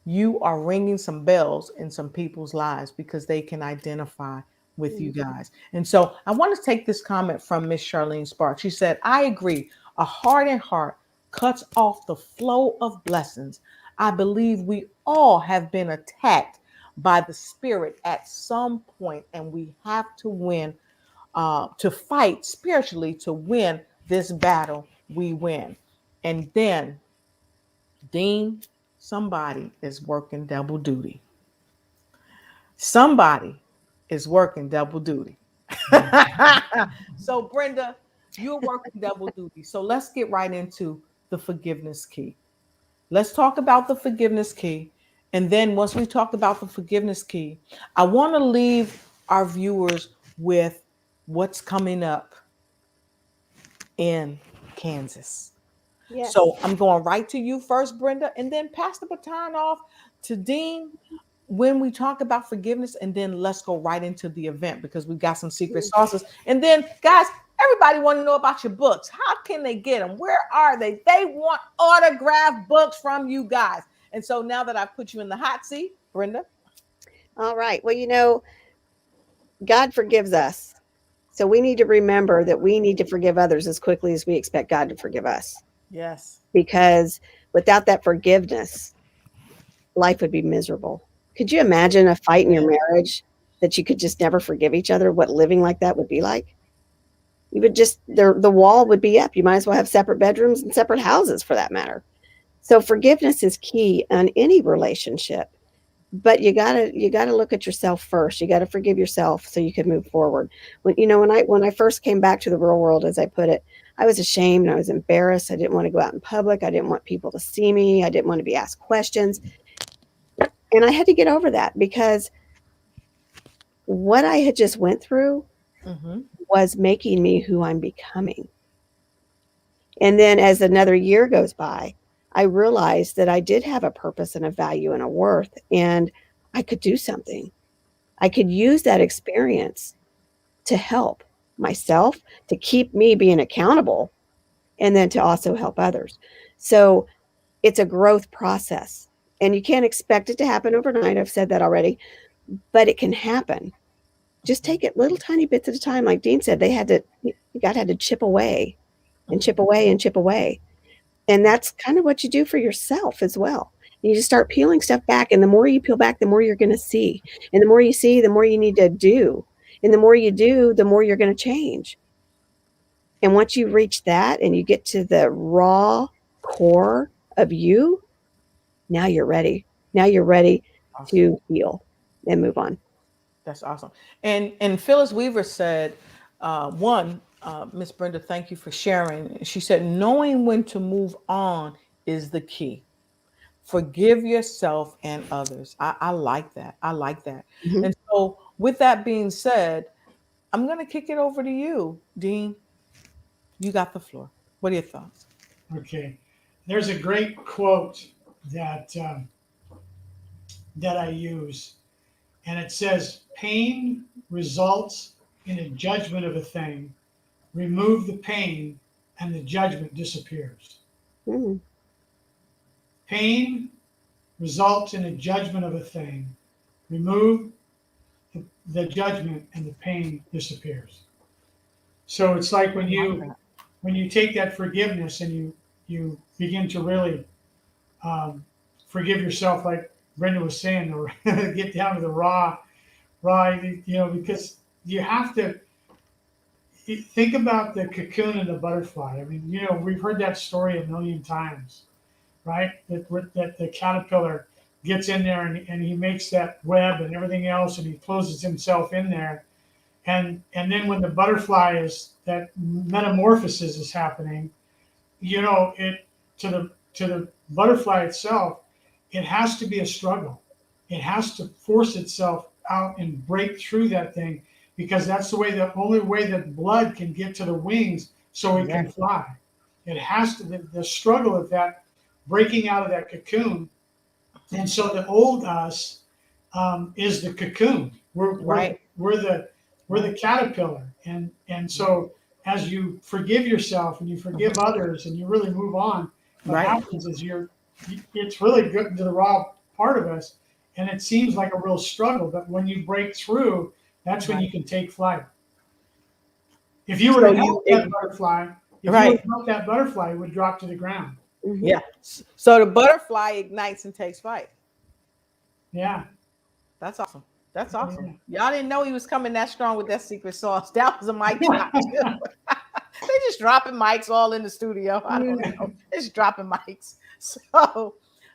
you are ringing some bells in some people's lives because they can identify with you guys. And so I want to take this comment from Miss Charlene Sparks. She said, I agree. A hardened heart cuts off the flow of blessings. I believe we all have been attacked by the spirit at some point, and we have to win, to fight spiritually to win this battle we win. And then, Dean, somebody is working double duty. Somebody is working double duty. So, Brenda, you're working double duty. So, let's get right into the forgiveness key. Let's talk about the forgiveness key. And then, once we talk about the forgiveness key, I want to leave our viewers with what's coming up in Kansas. Yes. So, I'm going right to you first, Brenda, and then pass the baton off to Dean when we talk about forgiveness, and then let's go right into the event because we've got some secret sauces. And then, guys, everybody want to know about your books. How can they get them? Where are they? They want autographed books from you guys. And so now that I've put you in the hot seat, Brenda. All right. Well, God forgives us. So we need to remember that we need to forgive others as quickly as we expect God to forgive us. Yes. Because without that forgiveness, life would be miserable. Could you imagine a fight in your marriage that you could just never forgive each other? What living like that would be like? You would just, the wall would be up. You might as well have separate bedrooms and separate houses for that matter. So forgiveness is key in any relationship. But you gotta look at yourself first. You gotta forgive yourself so you can move forward. When I first came back to the real world, as I put it, I was ashamed. I was embarrassed. I didn't want to go out in public. I didn't want people to see me. I didn't want to be asked questions. And I had to get over that because what I had just went through Mm-hmm. was making me who I'm becoming. And then as another year goes by, I realized that I did have a purpose and a value and a worth, and I could do something. I could use that experience to help myself, to keep me being accountable, and then to also help others. So it's a growth process, and you can't expect it to happen overnight. I've said that already, but it can happen. Just take it little tiny bits at a time. Like Dean said, God had to chip away and chip away and chip away. And that's kind of what you do for yourself as well. You just start peeling stuff back. And the more you peel back, the more you're going to see. And the more you see, the more you need to do. And the more you do, the more you're going to change. And once you reach that and you get to the raw core of you, now you're ready. Now you're ready to heal and move on. That's awesome. And Phyllis Weaver said, Miss Brenda, thank you for sharing. She said, knowing when to move on is the key. Forgive yourself and others. I like that. I like that. Mhm. And so, with that being said, I'm going to kick it over to you, Dean. You got the floor. What are your thoughts? Okay. There's a great quote that that I use, and it says, "Pain results in a judgment of a thing. Remove the pain, and the judgment disappears." Mhm. Pain results in a judgment of a thing. Remove the judgment, and the pain disappears. So it's like when you take that forgiveness and you begin to really forgive yourself, like Brenda was saying, or get down to the raw, because you have to think about the cocoon and the butterfly. I mean, we've heard that story a million times, right? That the caterpillar gets in there and he makes that web and everything else, and he closes himself in there. And then when the butterfly that metamorphosis is happening, it to the butterfly itself, it has to be a struggle. It has to force itself out and break through that thing, because that's the only way that blood can get to the wings so it can fly. It has to, the struggle of that breaking out of that cocoon. And so the old us is the cocoon. We're the caterpillar. And so as you forgive yourself and you forgive others and you really move on, what happens is it's really good to the raw part of us, and it seems like a real struggle. But when you break through, that's when you can take flight. If you were to help that butterfly, it would drop to the ground. Mhm. Yeah. So the butterfly ignites and takes flight. Yeah. That's awesome. That's awesome. Y'all didn't know he was coming that strong with that secret sauce. That was a mic drop too. They just dropping mics all in the studio. I don't know. It's dropping mics.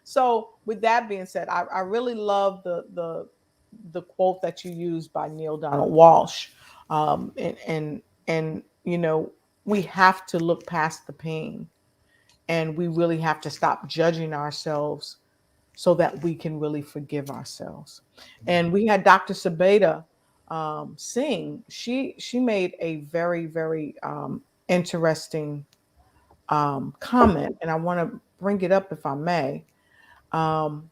So with that being said, I really love the quote that you used by Neil Donald Walsh. And you know, we have to look past the pain, and we really have to stop judging ourselves so that we can really forgive ourselves. And we had Dr. Sabeda Singh. She made a very interesting comment, and I want to bring it up if I may, um,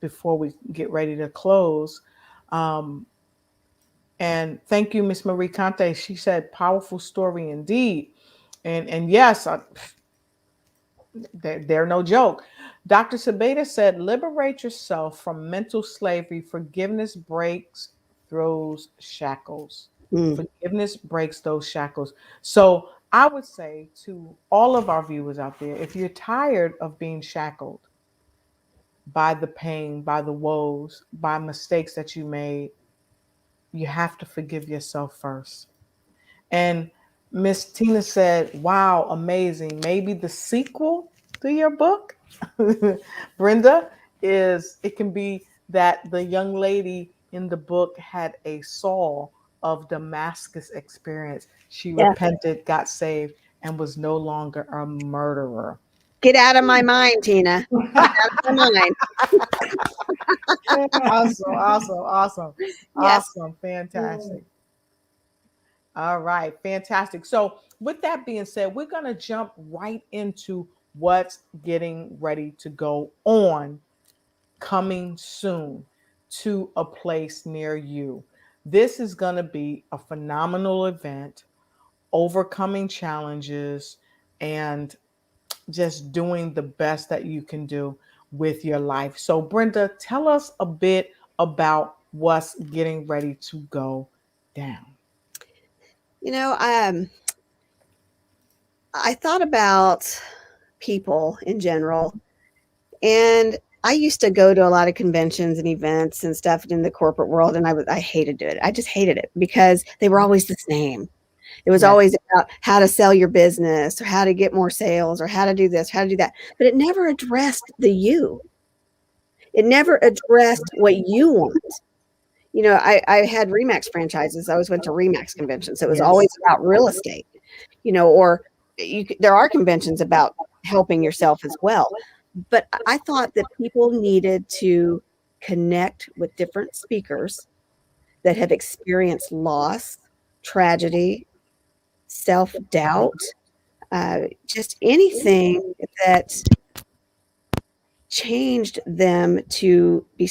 before we get ready to close. Um, and thank you, Miss Marie Conte. She said, "Powerful story indeed." And yes, they're no joke. Dr. Sabeda said, liberate yourself from mental slavery. Forgiveness breaks those shackles. Mm. Forgiveness breaks those shackles. So I would say to all of our viewers out there, if you're tired of being shackled by the pain, by the woes, by mistakes that you made, you have to forgive yourself first. And Miss Tina said, wow, amazing. Maybe the sequel to your book, Brenda, is it can be that the young lady in the book had a Saul of Damascus experience. She Yeah. repented, got saved, and was no longer a murderer. Get out of my mind, Tina. Get out of my mind. Awesome. Yes. Awesome. Fantastic. All right, fantastic. So, with that being said, we're going to jump right into what's getting ready to go on coming soon to a place near you. This is going to be a phenomenal event, overcoming challenges and just doing the best that you can do with your life. So, Brenda, tell us a bit about what's getting ready to go down. You know, I thought about people in general, and I used to go to a lot of conventions and events and stuff in the corporate world, and I hated it. I just hated it because they were always the same. It was Yes. always about how to sell your business or how to get more sales or how to do this, how to do that. But it never addressed the you. It never addressed what you want. You know, I had Remax franchises. I always went to Remax conventions. So it was Yes. always about real estate, you know, or there are conventions about helping yourself as well. But I thought that people needed to connect with different speakers that have experienced loss, tragedy, self-doubt, just anything that changed them to be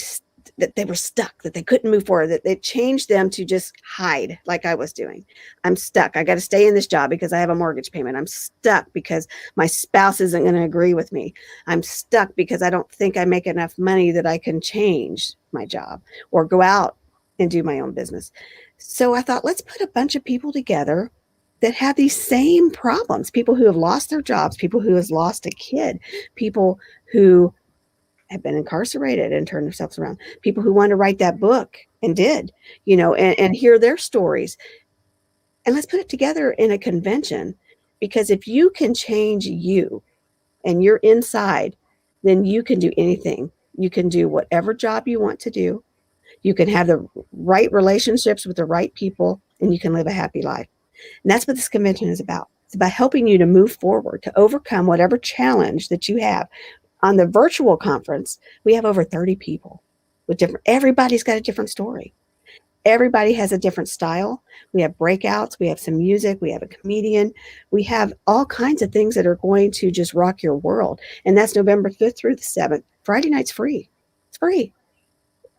that they were stuck, that they couldn't move forward, that they changed them to just hide like I was doing. I'm stuck. I got to stay in this job because I have a mortgage payment. I'm stuck because my spouse isn't going to agree with me. I'm stuck because I don't think I make enough money that I can change my job or go out and do my own business. So I thought, let's put a bunch of people together that have these same problems, people who have lost their jobs, people who have lost a kid, people who have been incarcerated and turned themselves around, people who want to write that book and did, you know, and hear their stories. And let's put it together in a convention, because if you can change you and you're inside, then you can do anything. You can do whatever job you want to do. You can have the right relationships with the right people, and you can live a happy life. And that's what this convention is about. It's about helping you to move forward, to overcome whatever challenge that you have. On the virtual conference, we have over 30 people with everybody's got a different story. Everybody has a different style. We have breakouts, we have some music, we have a comedian, we have all kinds of things that are going to just rock your world. And that's November 5th through the 7th. Friday night's free. It's free.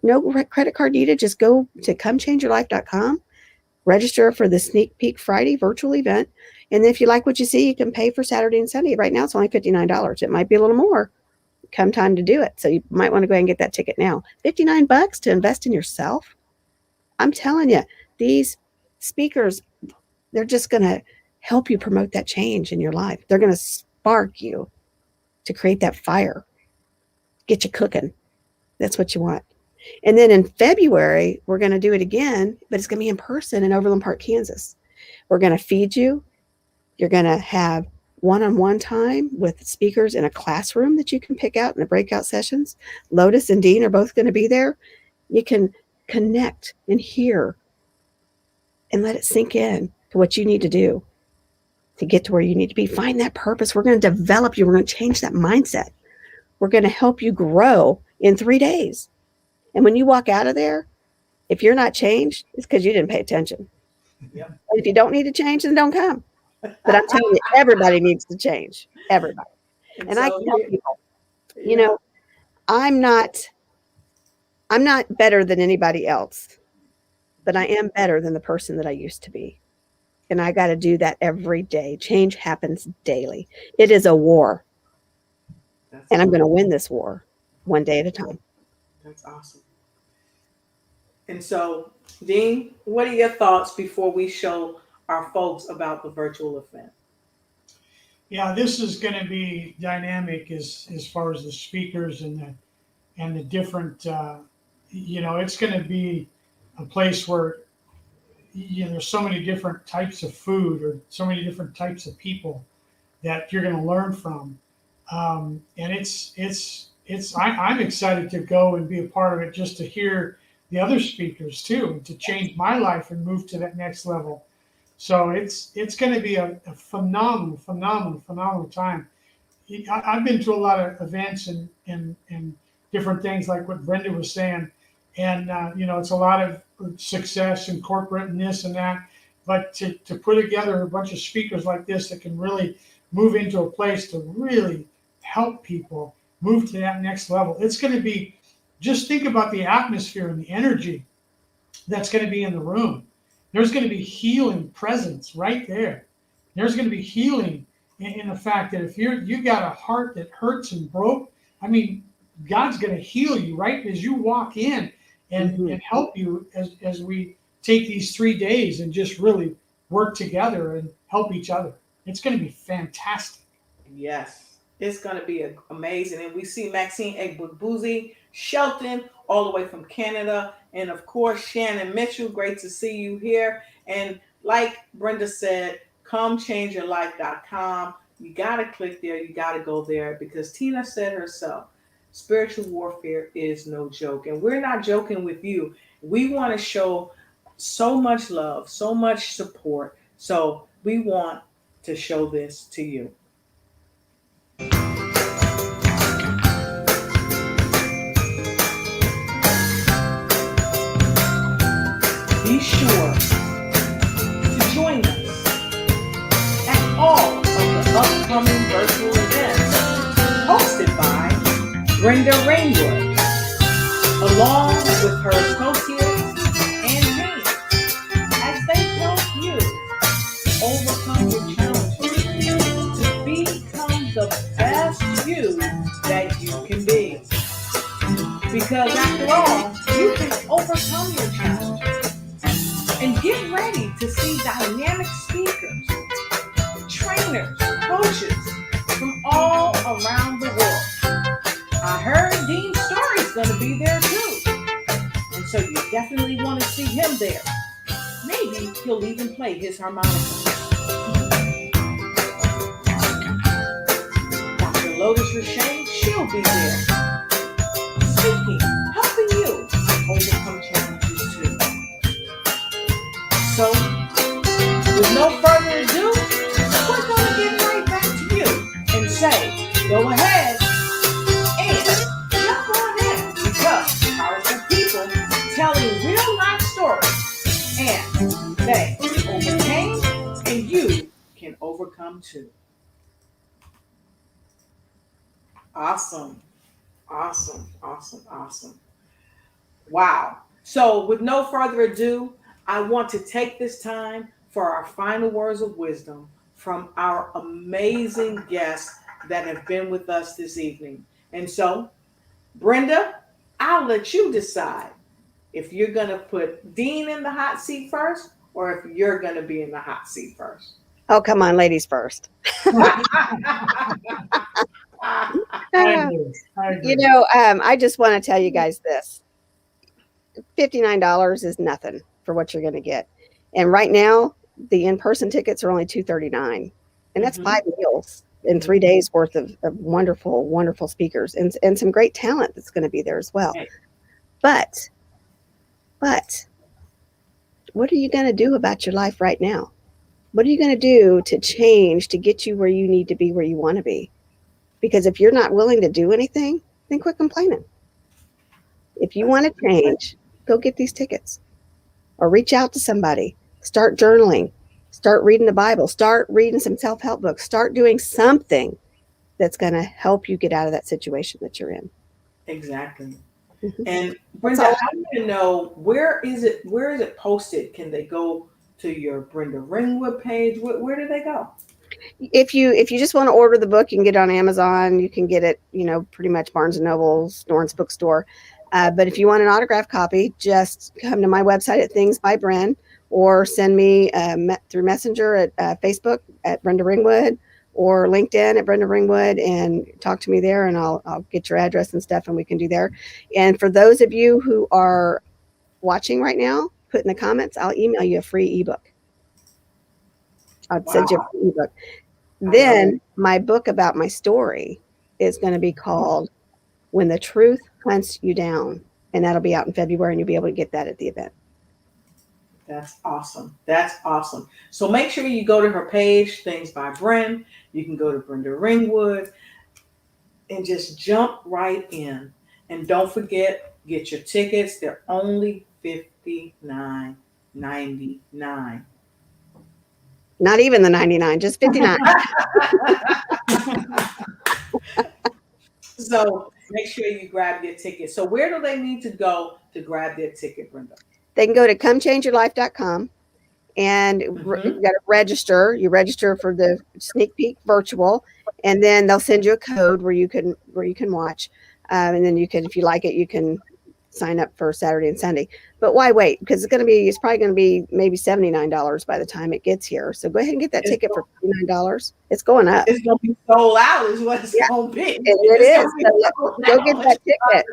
No credit card needed. Just go to comechangeyourlife.com, register for the Sneak Peek Friday virtual event. And if you like what you see, you can pay for Saturday and Sunday. Right now, it's only $59. It might be a little more come time to do it. So you might want to go ahead and get that ticket now. $59 to invest in yourself. I'm telling you, these speakers, they're just going to help you promote that change in your life. They're going to spark you to create that fire, get you cooking. That's what you want. And then in February, we're going to do it again, but it's going to be in person in Overland Park, Kansas. We're going to feed you. You're going to have one-on-one time with speakers in a classroom that you can pick out in the breakout sessions. Lotus and Dean are both going to be there. You can connect and hear and let it sink in to what you need to do to get to where you need to be. Find that purpose. We're going to develop you. We're going to change that mindset. We're going to help you grow in 3 days. And when you walk out of there, if you're not changed, it's because you didn't pay attention. Yep. And if you don't need to change, then don't come. But I'm telling you, everybody needs to change. Everybody. And I tell people, you know, I'm not better than anybody else, but I am better than the person that I used to be. And I got to do that every day. Change happens daily. It is a war. And I'm going to win this war one day at a time. That's awesome. And so, Dean, what are your thoughts before we show our folks about the virtual event? Yeah, this is going to be dynamic as far as the speakers and the different. It's going to be a place where there's so many different types of food or so many different types of people that you're going to learn from, and I'm excited to go and be a part of it, just to hear the other speakers too, to change my life and move to that next level. So it's going to be a phenomenal time. I've been to a lot of events and different things like what Brenda was saying, and it's a lot of success and corporate and this and that. But to put together a bunch of speakers like this that can really move into a place to really help people move to that next level, it's going to be, just think about the atmosphere and the energy that's going to be in the room. There's going to be healing presence right there. There's going to be healing in the fact that if you got a heart that hurts and broke, I mean, God's going to heal you right as you walk in and help you as we take these 3 days and just really work together and help each other. It's going to be fantastic. Yes, it's going to be amazing. And we see Maxine Egbubuzi, Shelton, all the way from Canada. And of course, Shannon Mitchell, great to see you here. And like Brenda said, comechangeyourlife.com. You got to click there. You got to go there, because Tina said herself, spiritual warfare is no joke. And we're not joking with you. We want to show so much love, so much support. So we want to show this to you. Be sure to join us at all of the upcoming virtual events hosted by Brenda Ringwood, along with her associates and me, as they help you overcome your challenges to become the best you that you can be. Because after all, you can overcome your challenges. And get ready to see dynamic speakers, trainers, coaches from all around the world. I heard Dean Story's going to be there too. And so you definitely want to see him there. Maybe he'll even play his harmonica. Dr. Lotus Riche, she'll be there. Speaking, helping you overcome challenges too. So, with no further ado, we're going to get right back to you and say, go ahead and jump on in, because powerful people telling real life stories, and they overcame, and you can overcome too. Awesome. Wow. So, with no further ado, I want to take this time for our final words of wisdom from our amazing guests that have been with us this evening. And so, Brenda, I'll let you decide if you're going to put Dean in the hot seat first, or if you're going to be in the hot seat first. Oh, come on, ladies first. I agree. I just want to tell you guys this. $59 is nothing for what you're going to get. And right now, the in-person tickets are only $239. And that's Mhm. 5 meals in 3 days worth of wonderful, wonderful speakers and some great talent that's going to be there as well. Right. But what are you going to do about your life right now? What are you going to do to change to get you where you need to be, where you want to be? Because if you're not willing to do anything, then quit complaining. If you want to change, go get these tickets or reach out to somebody. Start journaling. Start reading the Bible. Start reading some self-help books. Start doing something that's going to help you get out of that situation that you're in. Exactly. Mhm. And That's Brenda, all. I need to know where is it posted? Can they go to your Brenda Ringwood page? Where do they go? If you just want to order the book, you can get it on Amazon. You can get it, pretty much Barnes and Nobles, Lawrence Bookstore. But if you want an autographed copy, just come to my website at Things by Bren, or send me through Messenger at Facebook at Brenda Ringwood, or LinkedIn at Brenda Ringwood, and talk to me there, and I'll get your address and stuff, and we can do there. And for those of you who are watching right now, put in the comments. I'll email you a free ebook. I'll send you a free ebook. Then my book about my story is going to be called When the Truth Hunts You Down. And that'll be out in February, and you'll be able to get that at the event. That's awesome. That's awesome. So make sure you go to her page, Things by Bren. You can go to Brenda Ringwood and just jump right in. And don't forget, get your tickets. They're only $59.99. Not even the 99, just 59. So make sure you grab your ticket. So where do they need to go to grab their ticket, Brenda? They can go to comechangeyourlife.com, and you got to register. You register for the sneak peek virtual, and then they'll send you a code where you can watch, and then you can, if you like it, you can sign up for Saturday and Sunday. But why wait? Because it's probably going to be maybe $79 by the time it gets here. So go ahead and get that ticket for $59. It's going up. It's going to be sold out is what it's going to be. It is. So go get that ticket.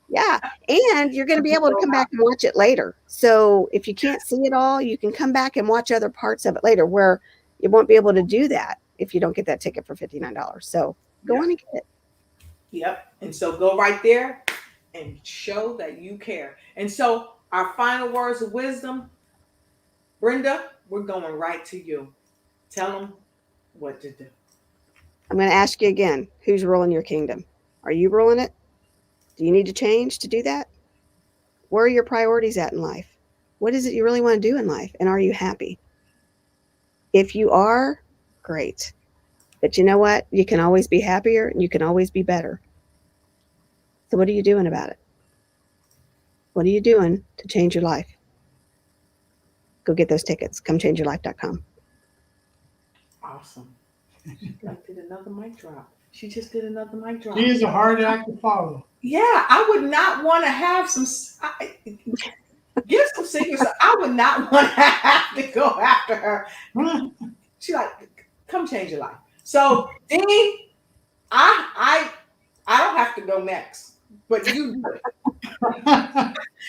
Yeah. And you're going to be able to come back and watch it later. So if you can't see it all, you can come back and watch other parts of it later, where you won't be able to do that if you don't get that ticket for $59. So go on and get it. Yep. And so go right there and show that you care. And so our final words of wisdom, Brenda, we're going right to you. Tell them what to do. I'm going to ask you again, who's ruling your kingdom? Are you ruling it? Do you need to change to do that? Where are your priorities at in life? What is it you really want to do in life? And are you happy? If you are, great. But you know what? You can always be happier, and you can always be better. So what are you doing about it? What are you doing to change your life? Go get those tickets. Comechangeyourlife.com. Awesome. She did another mic drop. She just did another mic drop. She is a hard act to follow. Yeah, I would not want to have give some secrets. I would not want to have to go after her. She like, come change your life. So, Dean, I don't have to go next, but you do it.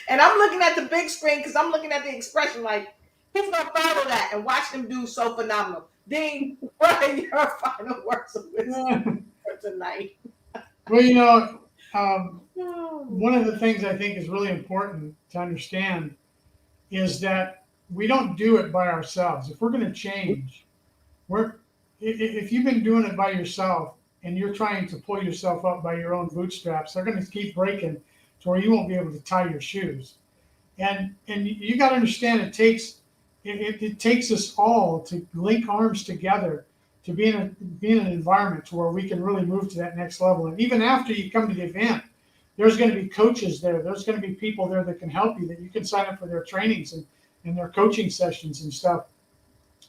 And I'm looking at the big screen because I'm looking at the expression like, who's gonna follow that and watch them do so phenomenal? Dean, what are your final words of wisdom for tonight? Well, one of the things I think is really important to understand is that we don't do it by ourselves. If we're going to change, if you've been doing it by yourself and you're trying to pull yourself up by your own bootstraps, they're going to keep breaking to where you won't be able to tie your shoes. And you got to understand it takes us all to link arms together to be in an environment to where we can really move to that next level. And even after you come to the event, there's going to be coaches there. There's going to be people there that can help you, that you can sign up for their trainings and their coaching sessions and stuff.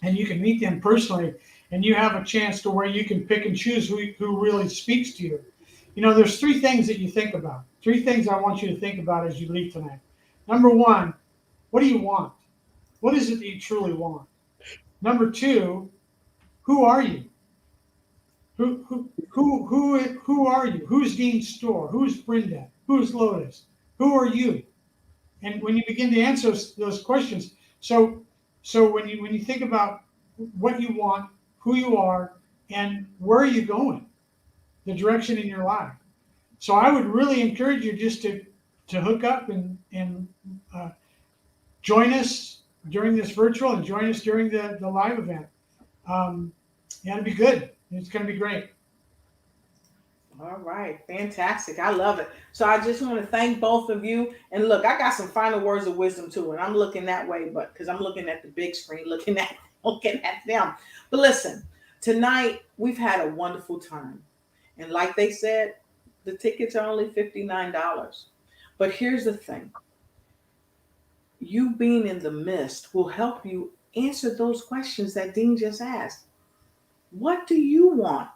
And you can meet them personally, and you have a chance to where you can pick and choose who really speaks to you. There's 3 things that you think about. 3 things I want you to think about as you leave tonight. Number 1, what do you want? What is it that you truly want? Number 2, who are you? Who are you? Who's Dean Storr? Who's Brenda? Who's Lotus? Who are you? And when you begin to answer those questions, so when you think about what you want, who you are, and where are you going, the direction in your life. So I would really encourage you just to hook up and join us during this virtual and join us during the live event. Yeah, it'll be good. It's going to be great. All right, fantastic. I love it. So I just want to thank both of you. And look, I got some final words of wisdom too, and I'm looking that way, but because I'm looking at the big screen, looking at them. But listen, tonight we've had a wonderful time, and like they said, the tickets are only $59. But here's the thing: you being in the midst will help you answer those questions that Dean just asked. What do you want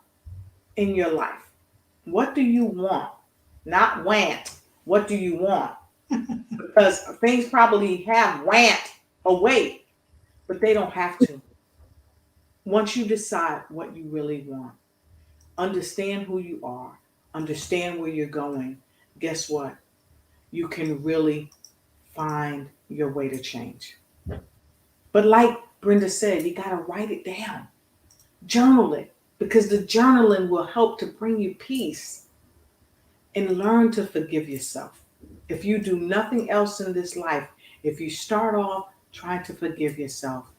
in your life? What do you want? Not want. What do you want? Because things probably have want away, but they don't have to. Once you decide what you really want, understand who you are, understand where you're going, guess what? You can really find your way to change. But like Brenda said, you got to write it down. Journal it, because the journaling will help to bring you peace, and learn to forgive yourself. If you do nothing else in this life, if you start off trying to forgive yourself,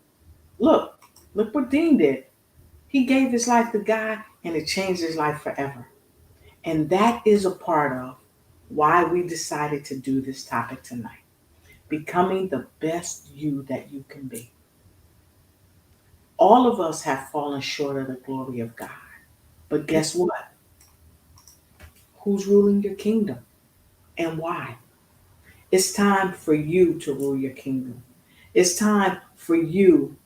look what Dean did. He gave his life to God, and it changed his life forever. And that is a part of why we decided to do this topic tonight. Becoming the best you that you can be. All of us have fallen short of the glory of God. But guess what? Who's ruling your kingdom and why? It's time for you to rule your kingdom. It's time for you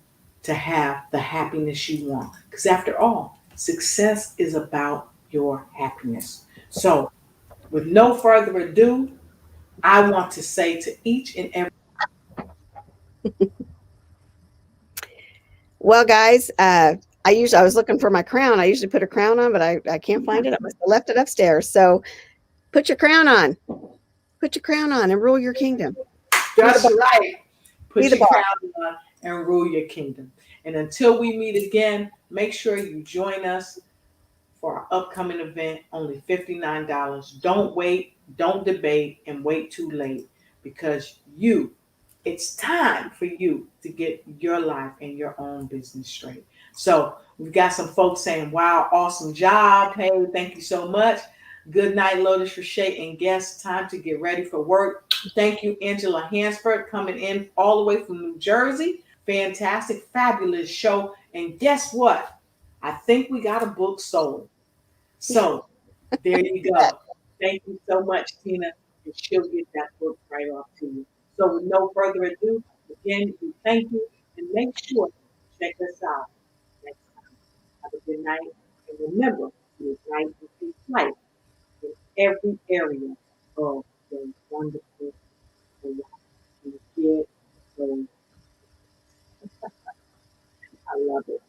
to have the happiness you want. Because after all, success is about your happiness. So with no further ado, I want to say to each and every. Well, guys, I was looking for my crown. I usually put a crown on, but I can't find it. I must have left it upstairs. So put your crown on. Put your crown on and rule your kingdom. That's right. Put your crown on and rule your kingdom. And until we meet again, make sure you join us for our upcoming event, only $59. Don't wait, don't debate, and wait too late, because it's time for you to get your life and your own business straight. So we've got some folks saying, wow, awesome job. Hey, thank you so much. Good night, Lotus, Riche, and guests. Time to get ready for work. Thank you, Angela Hansford, coming in all the way from New Jersey. Fantastic, fabulous show. And guess what? I think we got a book sold. So there you go. Thank you so much, Tina. And she'll get that book right off to you. So with no further ado, again, we thank you, and make sure to check us out next time. Have a good night, and remember to ignite and take flight in every area of the wonderful life. You get so. I love it.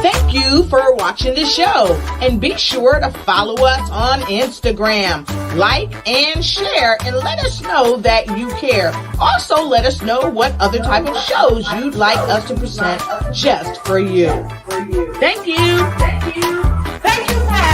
Thank you for watching the show, and be sure to follow us on Instagram. Like and share, and let us know that you care. Also, let us know what other type of shows you'd like us to present just for you. Thank you. Thank you, Pat.